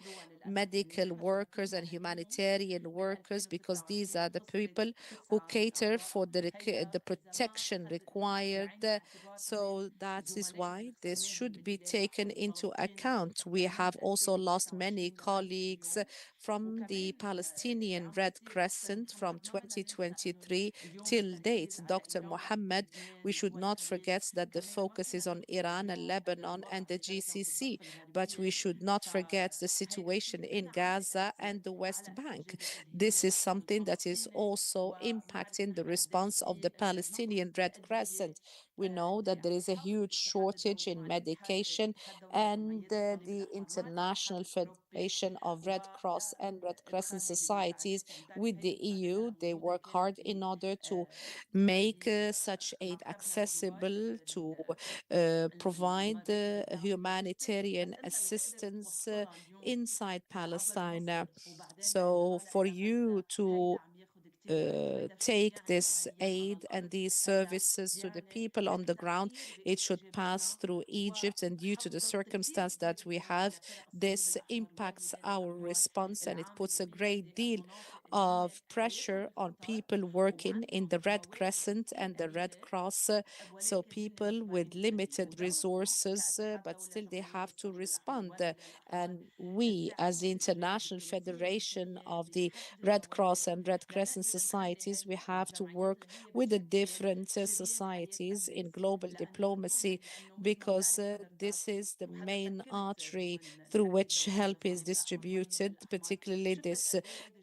medical workers, and humanitarian workers, because these are the people who cater for the protection required. So that is why this should be taken into account. We have also lost many colleagues from the Palestinian Red Crescent from 2023 till date. Dr. Mohammed, we should not forget that the focus is on Iran and Lebanon and the GCC, but we should not forget the situation in Gaza and the West Bank. This is something that is also impacting the response of the Palestinian Red Crescent. We know that there is a huge shortage in medication, and the International Federation of Red Cross and Red Crescent Societies with the EU, they work hard in order to make such aid accessible, to provide humanitarian assistance inside Palestine. So for you to take this aid and these services to the people on the ground, it should pass through Egypt. And due to the circumstance that we have, this impacts our response, and it puts a great deal of pressure on people working in the Red Crescent and the Red Cross. So people with limited resources, but still they have to respond. And we, as the International Federation of the Red Cross and Red Crescent societies, we have to work with the different societies in global diplomacy, because this is the main artery through which help is distributed, particularly this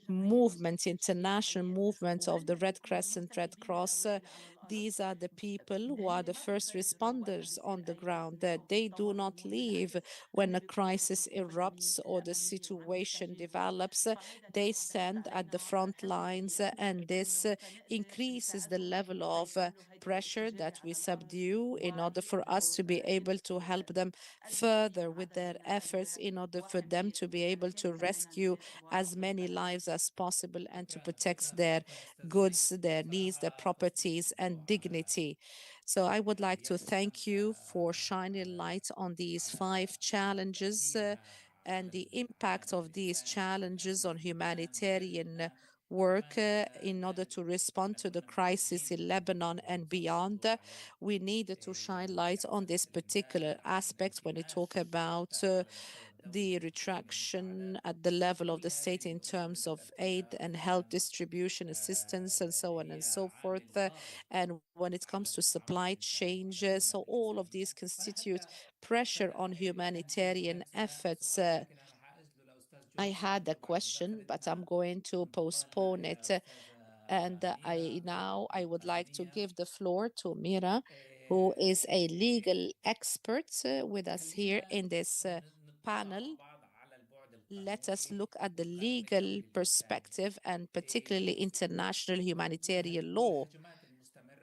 movement, international movement of the Red Crescent, Red Cross. These are the people who are the first responders on the ground. They do not leave when a crisis erupts or the situation develops. They stand at the front lines, and this increases the level of pressure that we subdue in order for us to be able to help them further with their efforts, in order for them to be able to rescue as many lives as possible and to protect their goods, their needs, their properties, and dignity. So I would like to thank you for shining light on these 5 challenges and the impact of these challenges on humanitarian work in order to respond to the crisis in Lebanon and beyond. We need to shine light on this particular aspect when we talk about the retraction at the level of the state in terms of aid and help distribution, assistance, and so on and so forth. And when it comes to supply chain, so all of these constitute pressure on humanitarian efforts. I had a question, but I'm going to postpone it. And I would like to give the floor to Myra, who is a legal expert with us here in this panel. let us look at the legal perspective and particularly international humanitarian law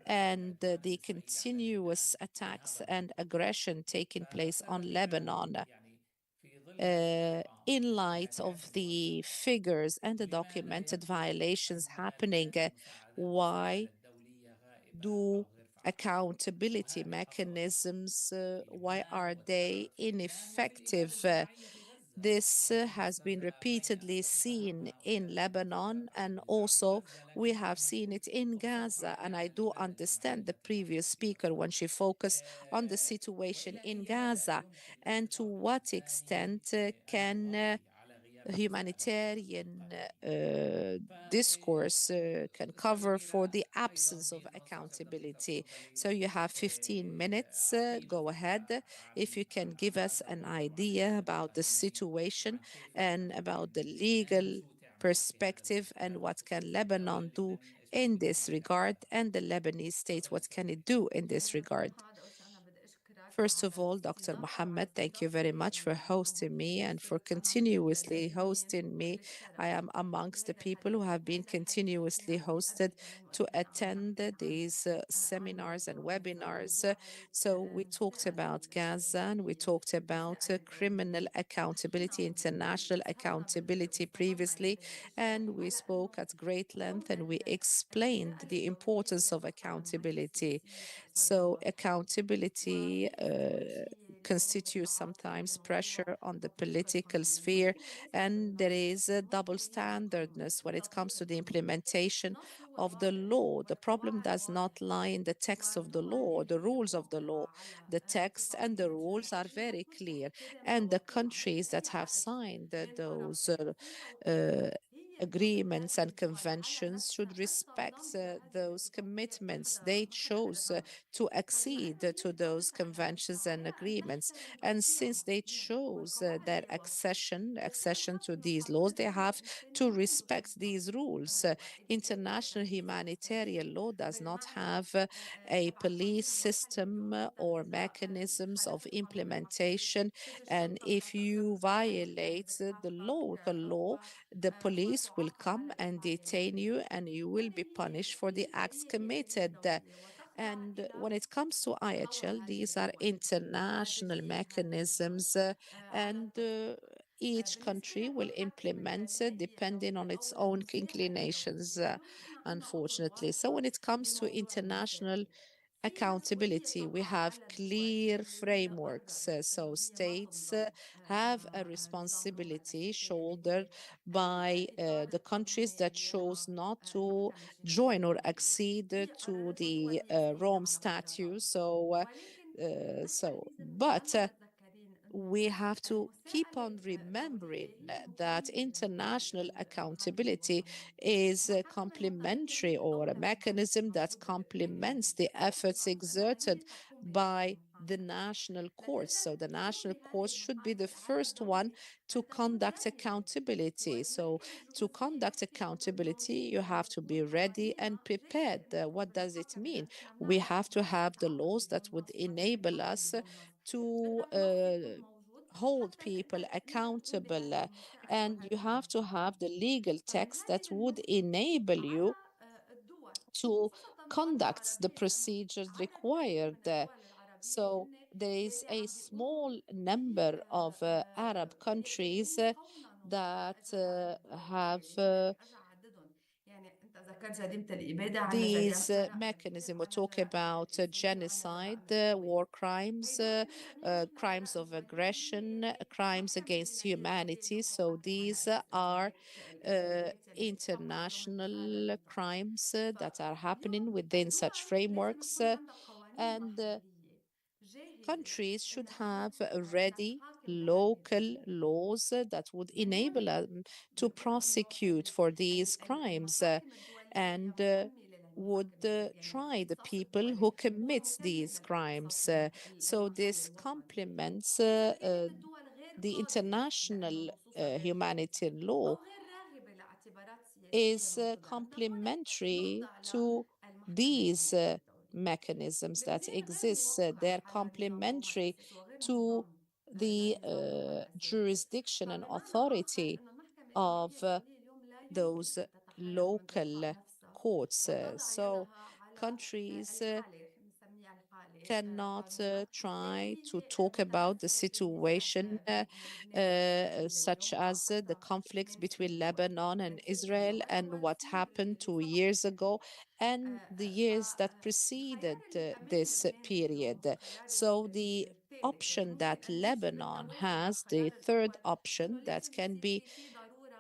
and the continuous attacks and aggression taking place on Lebanon. In light of the figures and the documented violations happening, why do accountability mechanisms, why are they ineffective? This has been repeatedly seen in Lebanon, and also we have seen it in Gaza. And I do understand the previous speaker when she focused on the situation in Gaza and to what extent can humanitarian discourse can cover for the absence of accountability. So you have 15 minutes. Go ahead. If you can give us an idea about the situation and about the legal perspective and what can Lebanon do in this regard, and the Lebanese state, what can it do in this regard? First of all, Dr. Mohammed, thank you very much for hosting me and for continuously hosting me. I am amongst the people who have been continuously hosted to attend these seminars and webinars. So we talked about Gaza and we talked about criminal accountability, international accountability previously, and we spoke at great length and we explained the importance of accountability. So accountability constitutes sometimes pressure on the political sphere, and there is a double standardness when it comes to the implementation of the law. The problem does not lie in the text of the law, the rules of the law. The text and the rules are very clear, and the countries that have signed those agreements and conventions should respect those commitments. They chose to accede to those conventions and agreements. And since they chose their accession to these laws, they have to respect these rules. International humanitarian law does not have a police system or mechanisms of implementation. And if you violate the local law, the police will come and detain you and you will be punished for the acts committed. And when it comes to IHL, these are international mechanisms and each country will implement depending on its own inclinations, unfortunately. So when it comes to international accountability, we have clear frameworks. So states have a responsibility shouldered by the countries that chose not to join or accede to the Rome Statute. But we have to keep on remembering that international accountability is complementary or a mechanism that complements the efforts exerted by the national courts. So the national courts should be the first one to conduct accountability. So to conduct accountability, you have to be ready and prepared. What does it mean? We have to have the laws that would enable us to hold people accountable, and you have to have the legal text that would enable you to conduct the procedures required. So there is a small number of Arab countries that have these mechanisms. We're talking about genocide, war crimes, crimes of aggression, crimes against humanity. So these are international crimes that are happening within such frameworks. And countries should have ready local laws that would enable them to prosecute for these crimes and would try the people who commit these crimes. So this complements the international humanitarian law is complementary to these mechanisms that exist. They're complementary to the jurisdiction and authority of those local courts. So countries cannot try to talk about the situation such as the conflicts between Lebanon and Israel and what happened 2 years ago and the years that preceded this period. So the option that Lebanon has, the third option that can be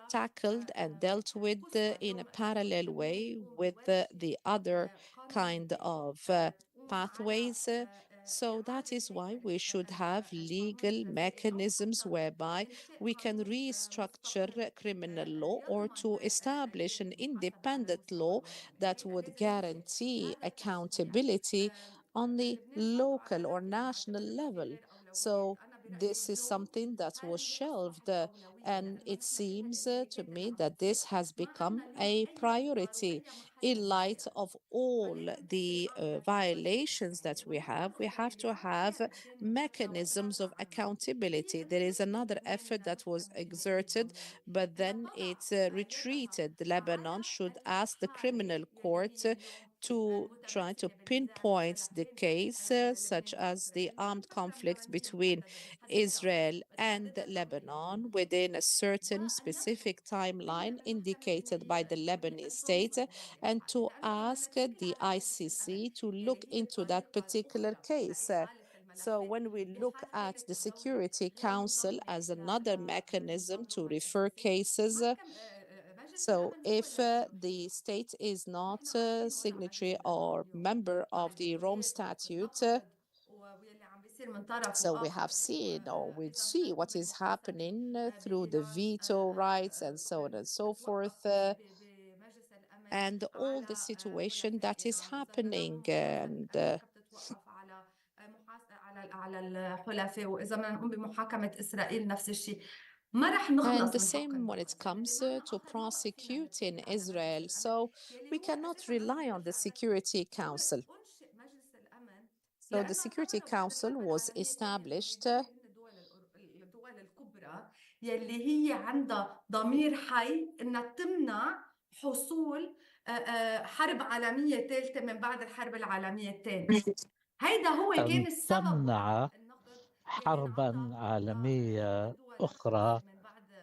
tackled and dealt with in a parallel way with the other kind of pathways. So that is why we should have legal mechanisms whereby we can restructure criminal law or to establish an independent law that would guarantee accountability on the local or national level. So this is something that was shelved, and it seems to me that this has become a priority in light of all the violations that we have. We have to have mechanisms of accountability. There is another effort that was exerted, but then it retreated. Lebanon should ask the criminal court to try to pinpoint the case, such as the armed conflict between Israel and Lebanon within a certain specific timeline indicated by the Lebanese state, and to ask the ICC to look into that particular case. So when we look at the Security Council as another mechanism to refer cases, so if the state is not a signatory or member of the Rome Statute, so we have seen or we'll see what is happening through the veto rights and so on and so forth, and all the situation that is happening. And and the same when it comes to prosecuting Israel. So we cannot rely on the Security Council. So the Security Council was established يلي هي عندها ضمير حي إنها تمنع حصول حرب عالمية ثالثة من بعد الحرب العالمية الثانية. هيدا هو كان السبب تمنع حربا عالمية أخرى،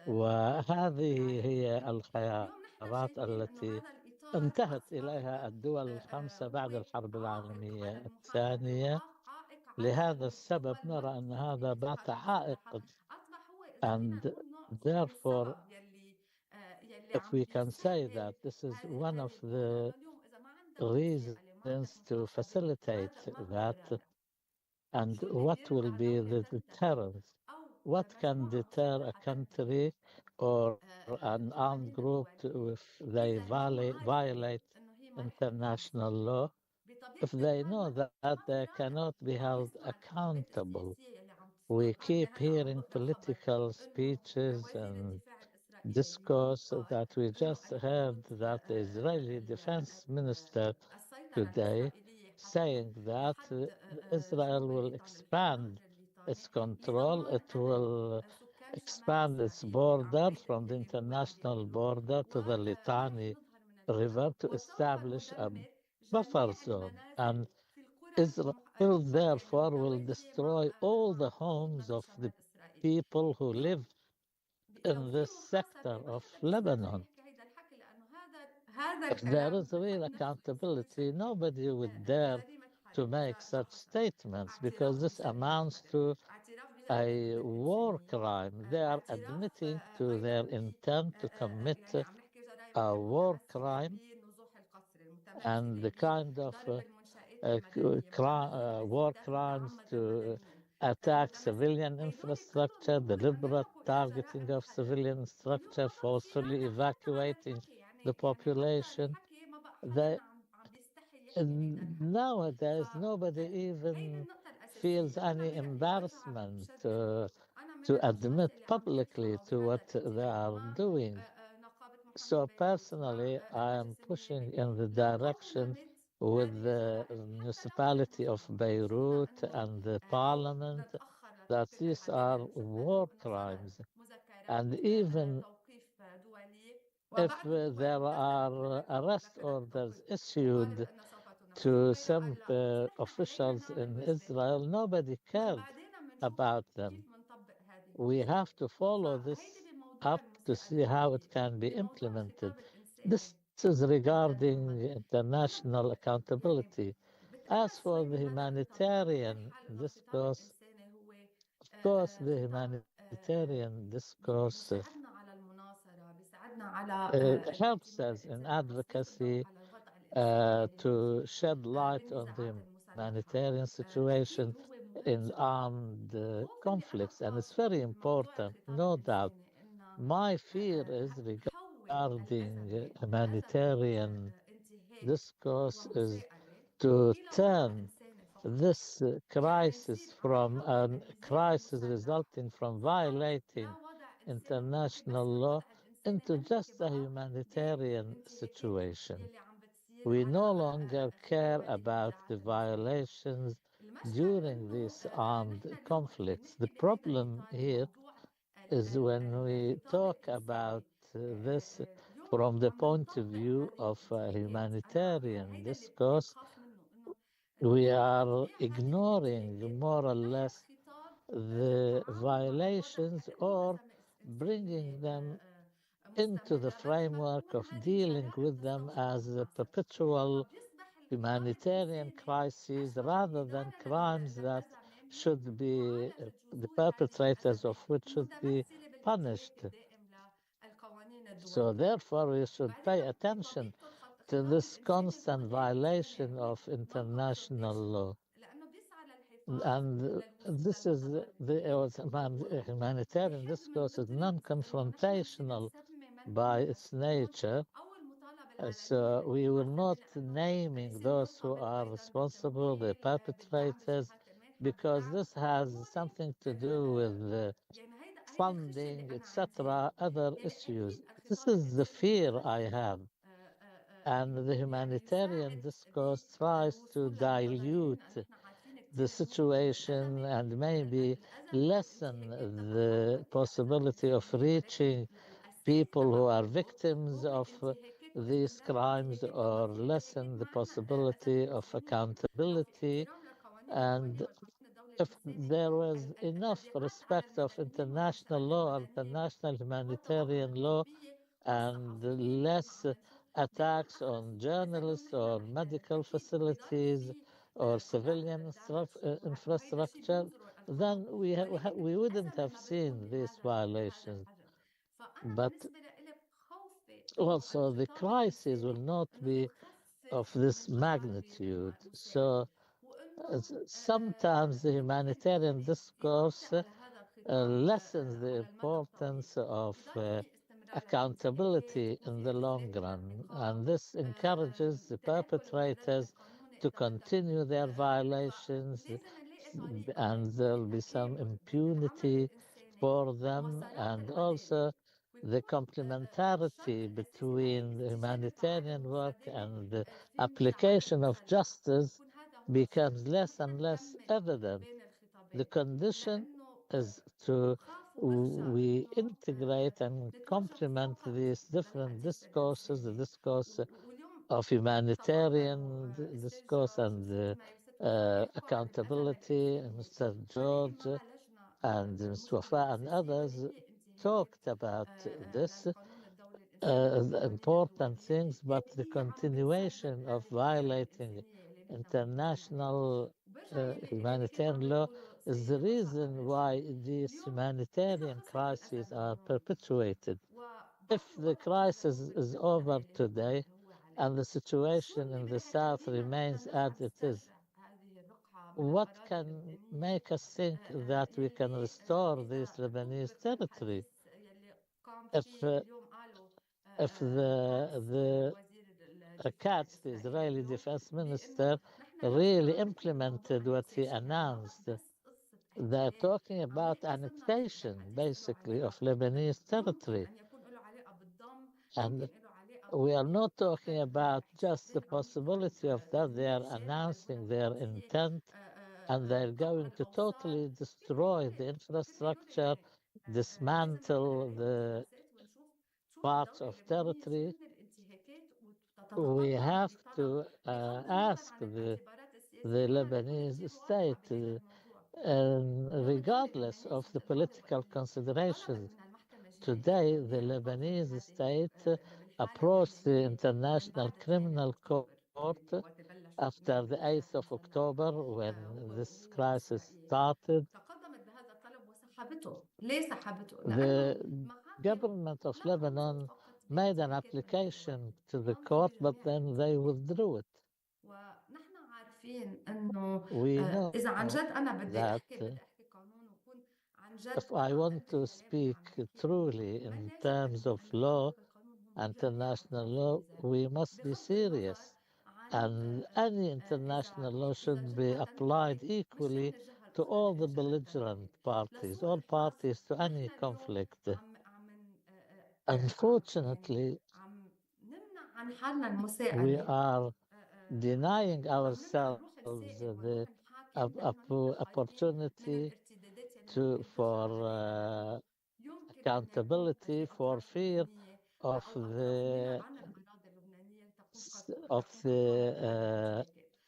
وهذه هي الخيارات التي انتهت إليها الدول الخمسة بعد الحرب العالمية الثانية. لهذا السبب نرى أن هذا بات عائق. And therefore, if we can say that this is one of the reasons to facilitate that, and what will be the deterrence? What can deter a country or an armed group if they violate international law, if they know that they cannot be held accountable? We keep hearing political speeches and discourse that we just heard that the Israeli defense minister today saying that Israel will expand its control, it will expand its border from the international border to the Litani River to establish a buffer zone. And Israel therefore will destroy all the homes of the people who live in this sector of Lebanon. If there is real accountability, nobody would dare to make such statements, because this amounts to a war crime. They are admitting to their intent to commit a war crime, and the kind of war crimes to attack civilian infrastructure, deliberate targeting of civilian structure, forcefully evacuating the population. Nowadays, nobody even feels any embarrassment to admit publicly to what they are doing. So personally, I am pushing in the direction with the municipality of Beirut and the parliament that these are war crimes. And even if there are arrest orders issued to some officials in Israel, nobody cared about them. We have to follow this up to see how it can be implemented. This is regarding international accountability. As for the humanitarian discourse, of course, the humanitarian discourse helps us in advocacy to shed light on the humanitarian situation in armed conflicts, and it's very important, no doubt. My fear is regarding humanitarian discourse is to turn this crisis from a crisis resulting from violating international law into just a humanitarian situation. We no longer care about the violations during these armed conflicts. The problem here is when we talk about this from the point of view of a humanitarian discourse, we are ignoring more or less the violations or bringing them into the framework of dealing with them as a perpetual humanitarian crises rather than crimes that should be, the perpetrators of which should be punished. So therefore we should pay attention to this constant violation of international law. And this is the humanitarian discourse is non-confrontational by its nature. So we were not naming those who are responsible, the perpetrators, because this has something to do with funding, etc., other issues. This is the fear I have. And the humanitarian discourse tries to dilute the situation and maybe lessen the possibility of reaching people who are victims of these crimes or lessen the possibility of accountability. And if there was enough respect of international law, international humanitarian law, and less attacks on journalists or medical facilities or civilian infrastructure, then we wouldn't have seen these violations. But also the crisis will not be of this magnitude. So sometimes the humanitarian discourse lessens the importance of accountability in the long run, and this encourages the perpetrators to continue their violations, and there'll be some impunity for them, and also the complementarity between the humanitarian work and the application of justice becomes less and less evident. The condition is to we integrate and complement these different discourses, the discourse of humanitarian discourse and accountability. Mr. George and Ms. Wafaa and others talked about this important things, but the continuation of violating international humanitarian law is the reason why these humanitarian crises are perpetuated. If the crisis is over today and the situation in the south remains as it is, what can make us think that we can restore this Lebanese territory? If the Katz, the Israeli defense minister, really implemented what he announced, they're talking about annexation, basically, of Lebanese territory. And we are not talking about just the possibility of that. They are announcing their intent and they're going to totally destroy the infrastructure, dismantle the parts of territory. We have to ask the Lebanese state, regardless of the political considerations. Today, the Lebanese state approached the International Criminal Court after the 8th of October when this crisis started. The government of Lebanon made an application to the court, but then they withdrew it. We know that if I want to speak truly in terms of law, international law, we must be serious. And any international law should be applied equally to all the belligerent parties, all parties to any conflict. Unfortunately, we are denying ourselves the opportunity for accountability for fear of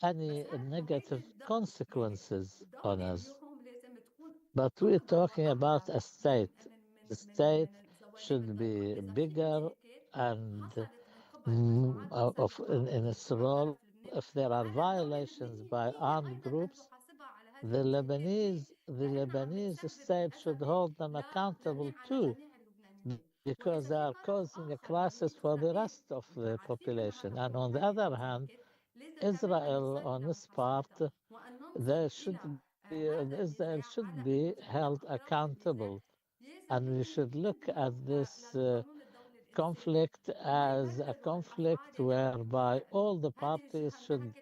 any negative consequences on us. But we're talking about a state. The state should be bigger and in its role. If there are violations by armed groups, the Lebanese state should hold them accountable too, because they are causing a crisis for the rest of the population. And on the other hand, Israel, on this part, Israel should be held accountable. And we should look at this conflict as a conflict whereby all the parties should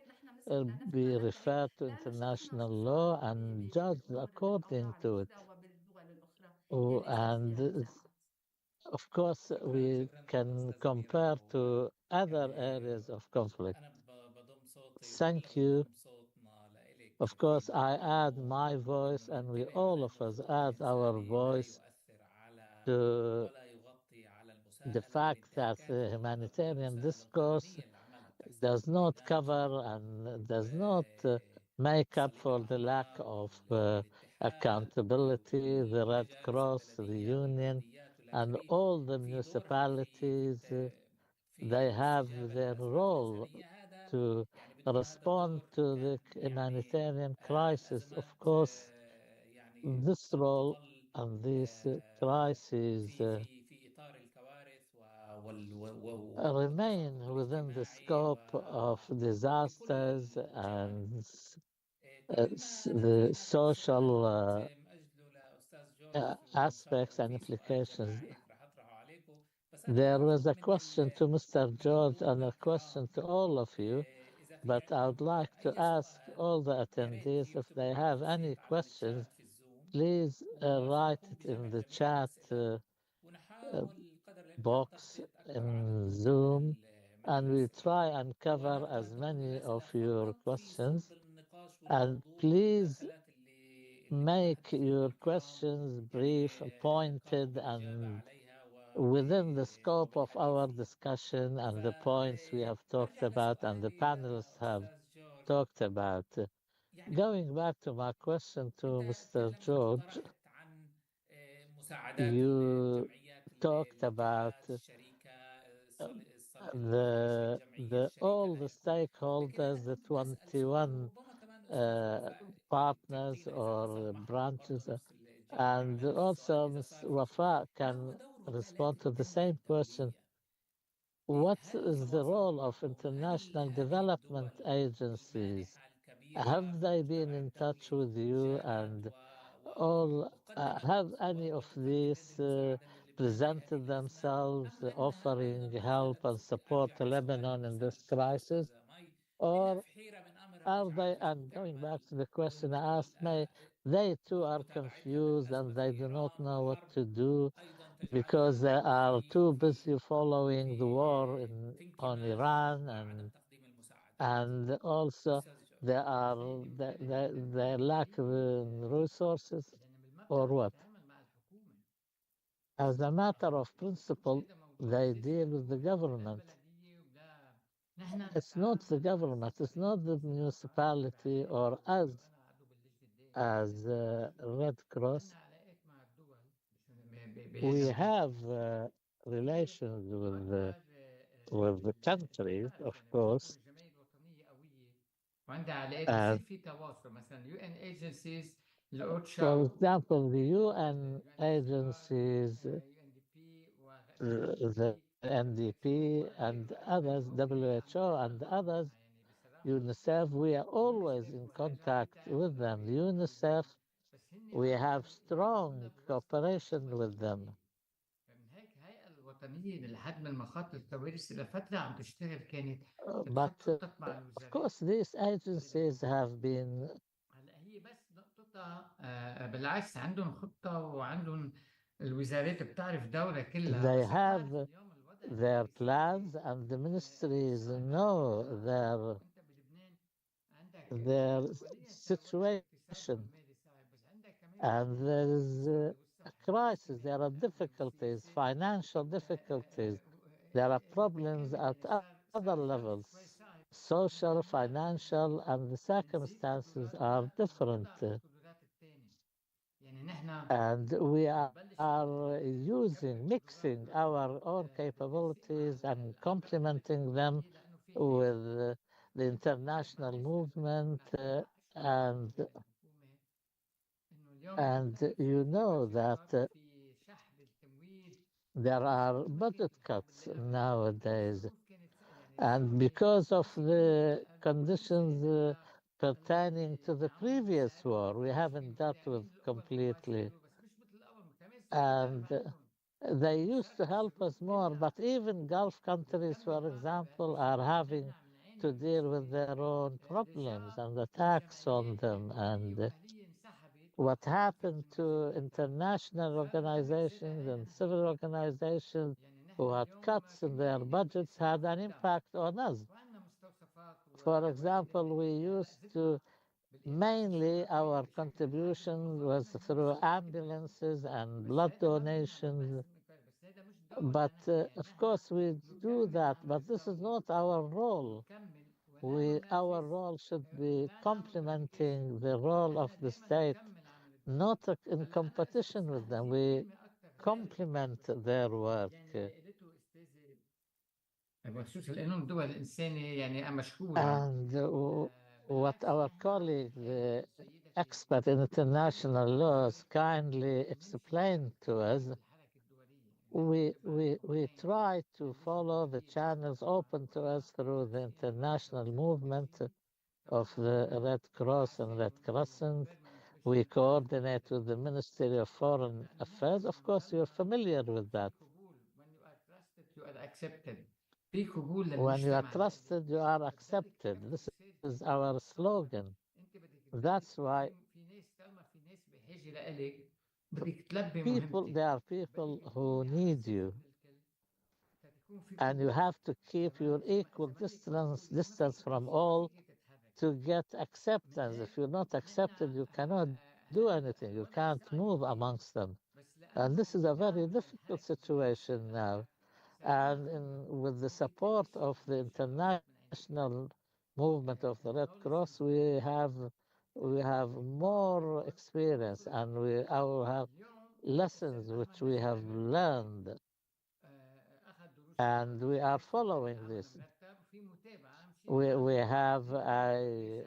be referred to international law and judged according to it. And of course, we can compare to other areas of conflict. Thank you. Of course, I add my voice, and we all of us add our voice to the fact that the humanitarian discourse does not cover and does not make up for the lack of accountability. The Red Cross, the Union, and all the municipalities, they have their role to respond to the humanitarian crisis. Of course, this role and this crisis remain within the scope of disasters and the social aspects and implications. There was a question to Mr. George and a question to all of you, but I would like to ask all the attendees if they have any questions, please write it in the chat box in Zoom, and we try and cover as many of your questions. And please make your questions brief, pointed, and within the scope of our discussion and the points we have talked about and the panelists have talked about. Going back to my question to Mr. George, you talked about all the stakeholders, the 21 partners or branches, and also Ms. Wafaa can respond to the same question. What is the role of international development agencies? Have they been in touch with you, and have any of these presented themselves offering help and support to Lebanon in this crisis? Or are they, and going back to the question I asked, they too are confused and they do not know what to do because they are too busy following the war on Iran, and also they lack the resources or what? As a matter of principle, they deal with the government. It's not the government, it's not the municipality or us as Red Cross. We have relations with the countries, of course. وعندها علاقات بصير في تواصل مثلا UN agencies الأوتشا For example, the UN agencies, the NDP and others, WHO and others, UNICEF, we are always in contact with them. UNICEF, we have strong cooperation with them. من هيك الهيئة الوطنية لحد من مخاطر الكوارث لفترة عم تشتغل كانت But بتحط خطط مع of الوزارات. course, these agencies have been هلا هي بس نقطتها بالعكس عندهم خطة وعندهم الوزارات بتعرف دورها كلها. they have their plans and the ministries know their situation. And there is a crisis, there are difficulties, financial difficulties, there are problems at other levels. Social, financial, and the circumstances are different. And we are mixing our own capabilities and complementing them with the international movement and you know that there are budget cuts nowadays, and because of the conditions pertaining to the previous war, we haven't dealt with completely. And they used to help us more, but even Gulf countries, for example, are having to deal with their own problems and attacks on them. And what happened to international organizations and civil organizations who had cuts in their budgets had an impact on us. For example, we used to mainly our contribution was through ambulances and blood donations. But of course we do that, but this is not our role. Our role should be complementing the role of the state, not in competition with them. We complement their work. And what our colleague, the expert in international laws, kindly explained to us, we try to follow the channels open to us through the international movement of the Red Cross and Red Crescent. We coordinate with the Ministry of Foreign Affairs. Of course, you're familiar with that. You are accepted. When you are trusted, you are accepted. This is our slogan. That's why there are people who need you. And you have to keep your equal distance from all to get acceptance. If you're not accepted, you cannot do anything. You can't move amongst them. And this is a very difficult situation now. And with the support of the international movement of the Red Cross, we have more experience, and we have lessons which we have learned, and we are following this. We have a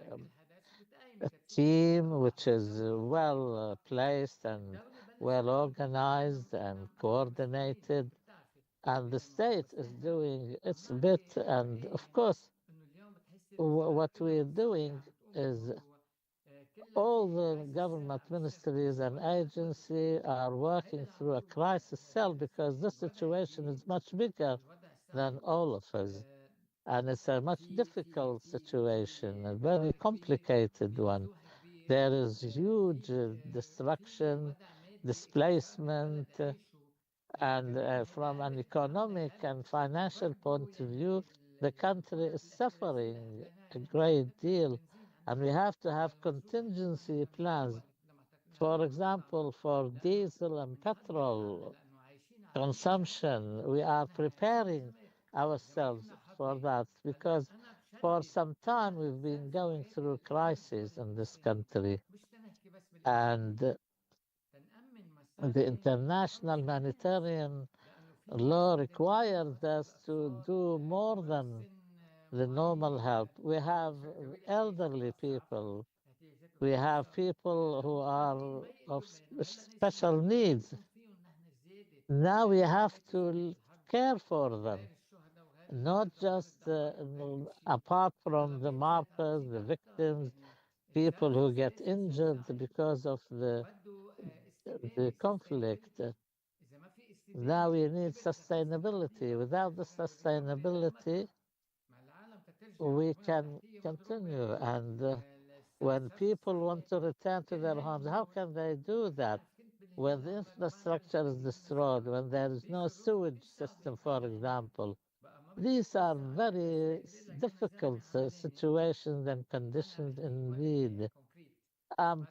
team which is well placed and well organized and coordinated. And the state is doing its bit. And of course, what we're doing is all the government ministries and agencies are working through a crisis cell because this situation is much bigger than all of us. And it's a much difficult situation, a very complicated one. There is huge destruction, displacement, and from an economic and financial point of view, the country is suffering a great deal. And we have to have contingency plans. For example, for diesel and petrol consumption, we are preparing ourselves for that because for some time we've been going through crises in this country. And the international humanitarian law requires us to do more than the normal help. We have elderly people. We have people who are of special needs. Now we have to care for them, not just apart from the martyrs, the victims, people who get injured because of the conflict. Now we need sustainability. Without the sustainability, we can continue. And when people want to return to their homes, how can they do that? When the infrastructure is destroyed, when there is no sewage system, for example. These are very difficult situations and conditions indeed. I'm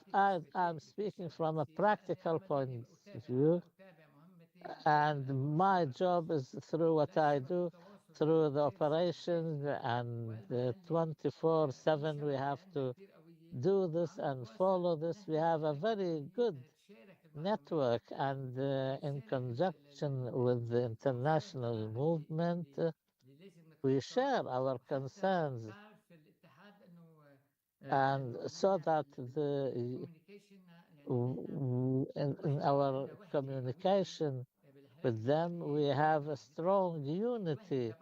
speaking from a practical point of view, and my job is through what I do, through the operations, and 24/7 we have to do this and follow this. We have a very good network, and in conjunction with the international movement, we share our concerns, and so that in our communication with them, we have a strong unity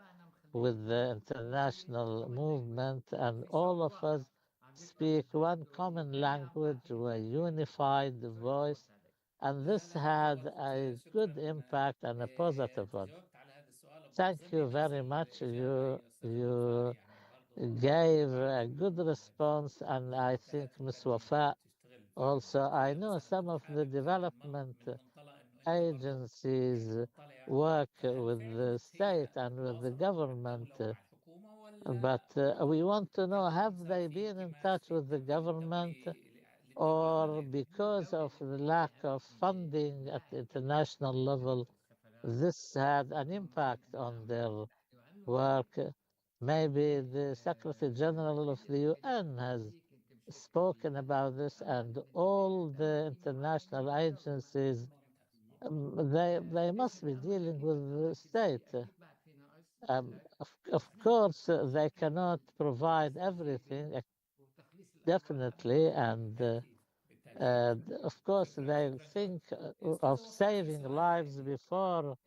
with the international movement, and all of us speak one common language, a unified voice, and this had a good impact and a positive one. Thank you very much. You gave a good response, and I think Ms. Wafaa also, I know some of the development agencies work with the state and with the government, but we want to know, have they been in touch with the government, or because of the lack of funding at the international level, this had an impact on their work? Maybe the Secretary General of the UN has spoken about this, and all the international agencies, they must be dealing with the state. Of course, they cannot provide everything, definitely, and of course, they think of saving lives before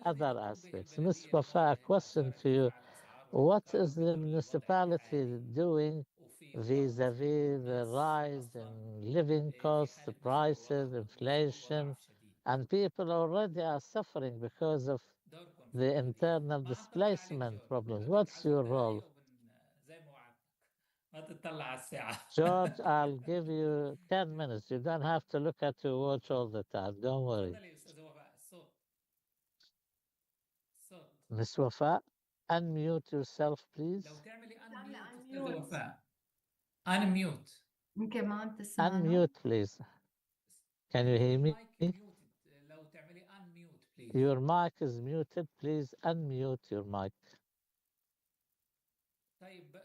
other aspects. Ms. Wafaa, a question to you. What is the municipality doing vis-a-vis the rise in living costs, prices, inflation, and people already are suffering because of the internal displacement problems? What's your role? George, I'll give you 10 minutes. You don't have to look at your watch all the time. Don't worry. Ms. Wafaa, unmute yourself, please. unmute. يمكن ما عم تسمعنا. Unmute, please. Can you hear me? لو تعملي unmute please. Your mic is muted. Please unmute your mic. طيب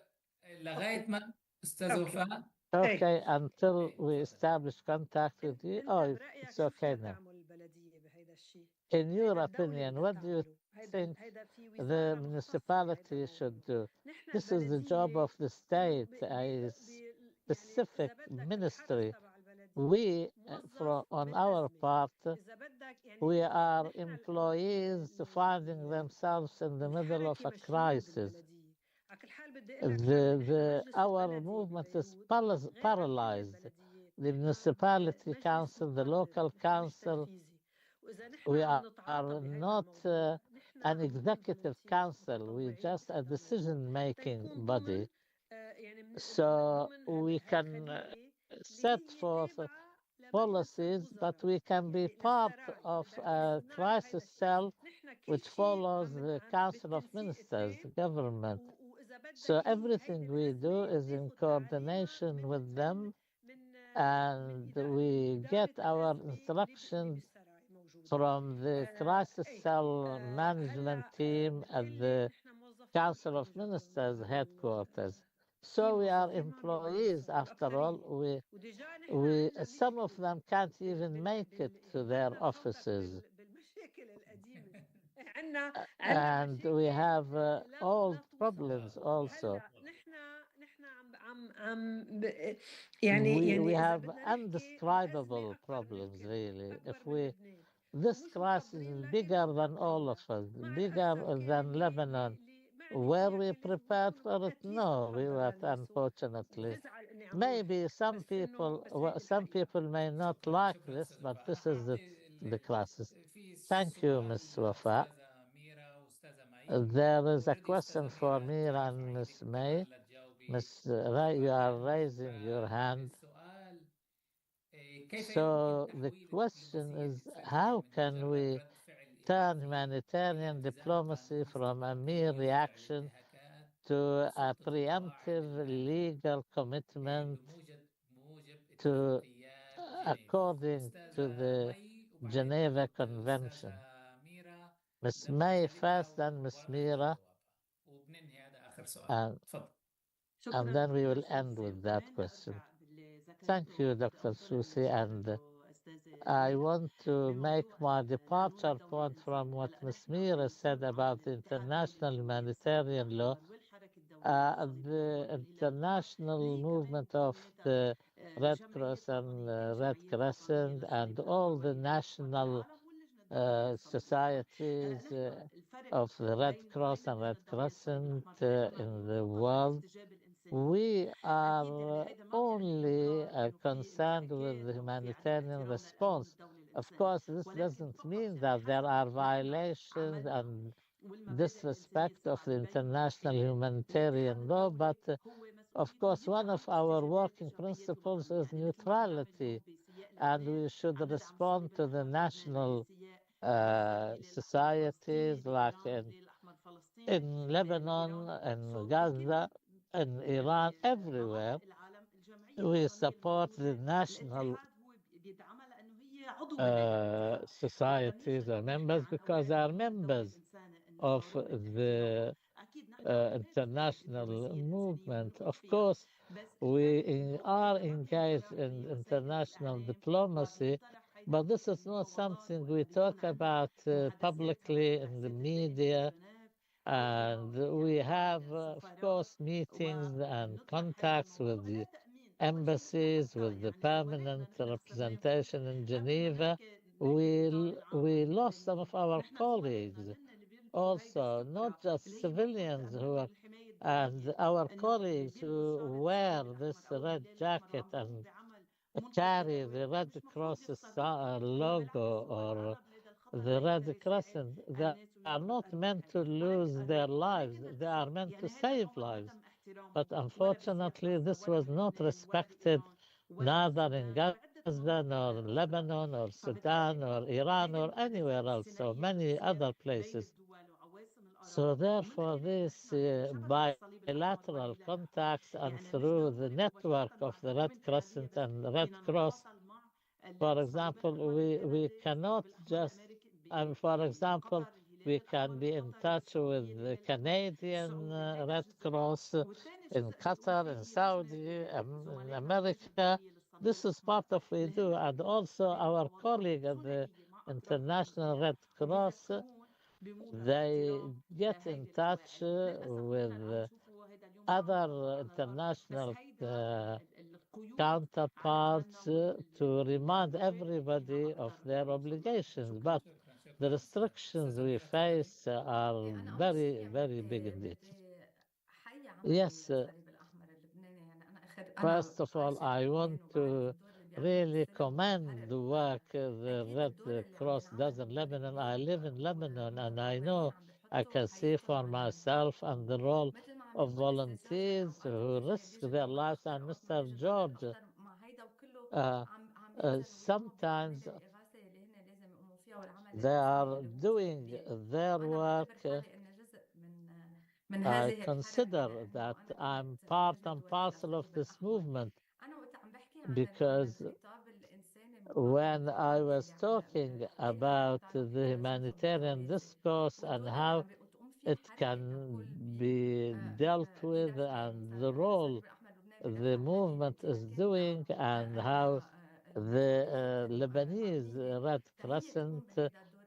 لغاية ما أستاذ وفاء. Okay, until we establish contact with you. Oh, it's okay now. In your opinion, what do you think the municipality should do? This is the job of the state, a specific ministry. We, on our part, we are employees finding themselves in the middle of a crisis. Our movement is paralyzed. The municipality council, the local council, we are not an executive council. We're just a decision-making body. So we can set forth policies, but we can be part of a crisis cell which follows the Council of Ministers, government. So everything we do is in coordination with them, and we get our instructions from the crisis cell management team at the Council of Ministers headquarters. So we are employees after all. Some of them can't even make it to their offices. And we have old problems also. We have undescribable problems, really. This crisis is bigger than all of us, bigger than Lebanon. Were we prepared for it? No, we weren't, unfortunately. Maybe some people may not like this, but this is the crisis. Thank you, Ms. Wafaa. There is a question for Myra and Ms. May. Ms. Ray, you are raising your hand. So the question is, how can we turn humanitarian diplomacy from a mere reaction to a preemptive legal commitment to according to the Geneva Convention? Ms. May first, then Ms. Myra, and then we will end with that question. Thank you, Dr. Susi, and I want to make my departure point from what Ms. Myra said about the international humanitarian law. The international movement of the Red Cross and Red Crescent and all the national societies of the Red Cross and Red Crescent in the world, we are only concerned with the humanitarian response. Of course, this doesn't mean that there are violations and disrespect of the international humanitarian law, but of course, one of our working principles is neutrality, and we should respond to the national societies like in Lebanon, in Gaza, in Iran, everywhere. We support the national societies or members because they are members of the international movement. Of course, we are engaged in international diplomacy, but this is not something we talk about publicly in the media. And we have, of course, meetings and contacts with the embassies, with the permanent representation in Geneva. We lost some of our colleagues also, not just civilians and our colleagues who wear this red jacket and carry the Red Cross logo or the Red Crescent. They are not meant to lose their lives. They are meant to save lives. But unfortunately, this was not respected neither in Gaza, nor Lebanon, or Sudan, or Iran, or anywhere else, so many other places. So therefore, these bilateral contacts and through the network of the Red Crescent and Red Cross, for example, we cannot just, for example, we can be in touch with the Canadian Red Cross in Qatar, in Saudi, in America. This is part of what we do. And also our colleague at the International Red Cross, they get in touch with other international counterparts to remind everybody of their obligations. But the restrictions we face are very, very big indeed. Yes. First of all, I want to really commend the work the Red Cross does in Lebanon. I live in Lebanon and I know, I can see for myself and the role of volunteers who risk their lives. And Mr. George, sometimes they are doing their work من I هذه الحرب consider that I'm part and parcel of this movement أنا وقت عم بحكي عن because الخطاب الإنساني when I المقابل was talking about the humanitarian discourse and how it can be dealt with and the role the movement is doing and how the Lebanese Red Crescent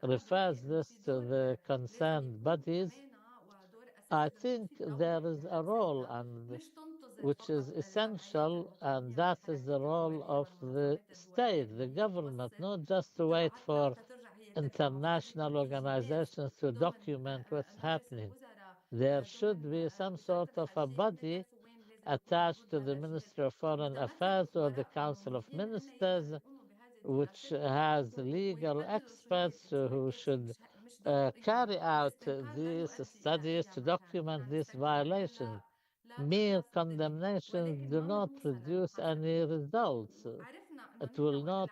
refers this to the concerned bodies. I think there is a role and which is essential, and that is the role of the state, the government, not just to wait for international organizations to document what's happening. There should be some sort of a body attached to the Ministry of Foreign Affairs or the Council of Ministers, which has legal experts who should carry out these studies to document these violations. Mere condemnations do not produce any results. It will not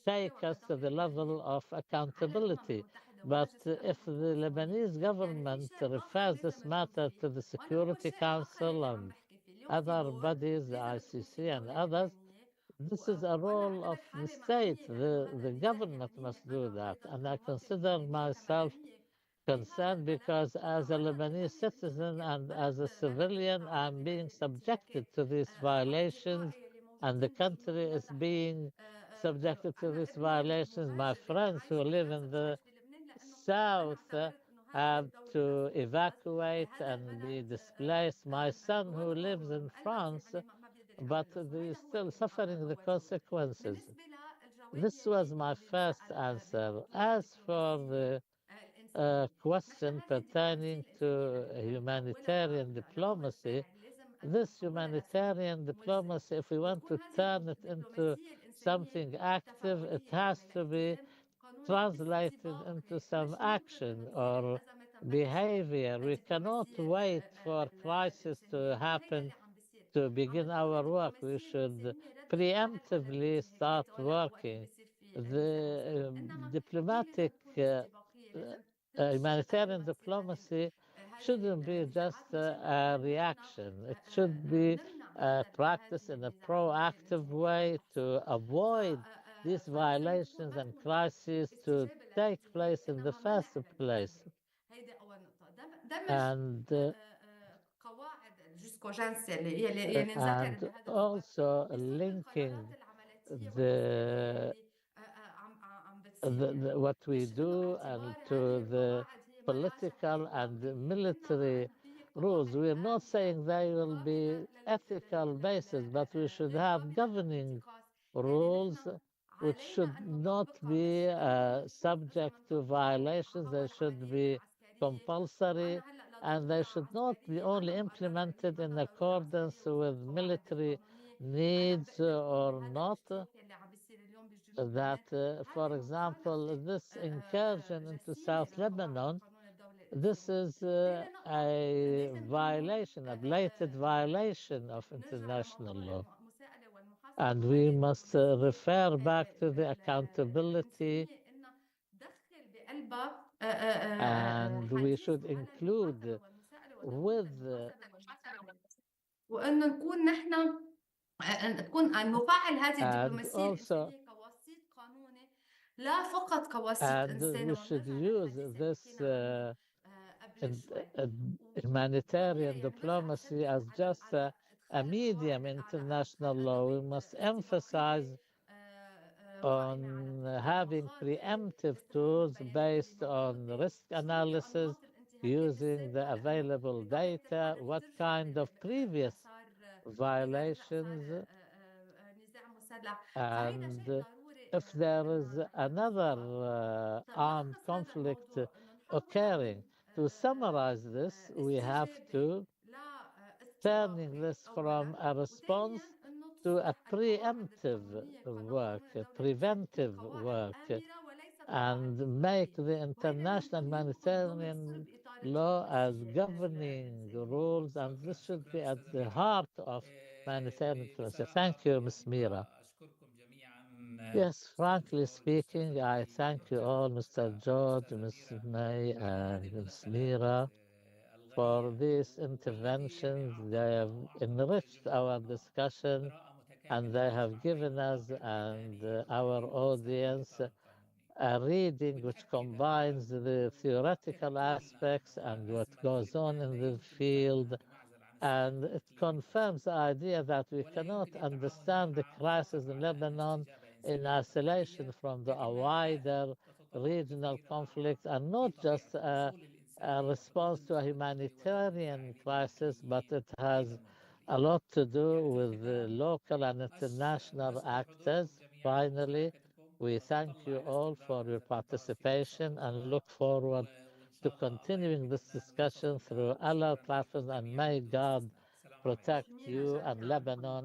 take us to the level of accountability. But if the Lebanese government refers this matter to the Security Council and other bodies, the ICC and others, this is a role of the state. The government must do that. And I consider myself concerned because as a Lebanese citizen and as a civilian, I'm being subjected to these violations and the country is being subjected to these violations. My friends who live in the south have to evacuate and be displaced. My son who lives in France, but he's still suffering the consequences. This was my first answer. As for the question pertaining to humanitarian diplomacy, this humanitarian diplomacy, if we want to turn it into something active, it has to be translated into some action or behavior. We cannot wait for crisis to happen to begin our work. We should preemptively start working. The diplomatic humanitarian diplomacy shouldn't be just a reaction. It should be practiced in a proactive way to avoid these violations and crises to take place in the first place. And also linking what we do and to the political and military rules. We're not saying they will be ethical basis, but we should have governing rules which should not be subject to violations. They should be compulsory and they should not be only implemented in accordance with military needs or not. That, for example, this incursion into South Lebanon, this is a violation, a blatant violation of international law. And we must refer back to the accountability, and we should include with وأنه نكون نحن نفعل هذه الدبلوماسية الإنسانية كوسيط قانوني لا فقط كوسيط إنساني. we should use this humanitarian diplomacy as just a medium international law. We must emphasize on having preemptive tools based on risk analysis, using the available data, what kind of previous violations, and if there is another armed conflict occurring. To summarize this, we have to turning this from a response to a preemptive work, a preventive work, and make the international humanitarian law as governing rules, and this should be at the heart of humanitarian policy. Thank you, Ms. Myra. Yes, frankly speaking, I thank you all, Mr. George, Ms. May, and Ms. Myra, for these interventions. They have enriched our discussion, and they have given us and our audience a reading which combines the theoretical aspects and what goes on in the field, and it confirms the idea that we cannot understand the crisis in Lebanon in isolation from the wider regional conflict, and not just a response to a humanitarian crisis, but it has a lot to do with the local and international actors. Finally, we thank you all for your participation and look forward to continuing this discussion through other platforms, and may God protect you and Lebanon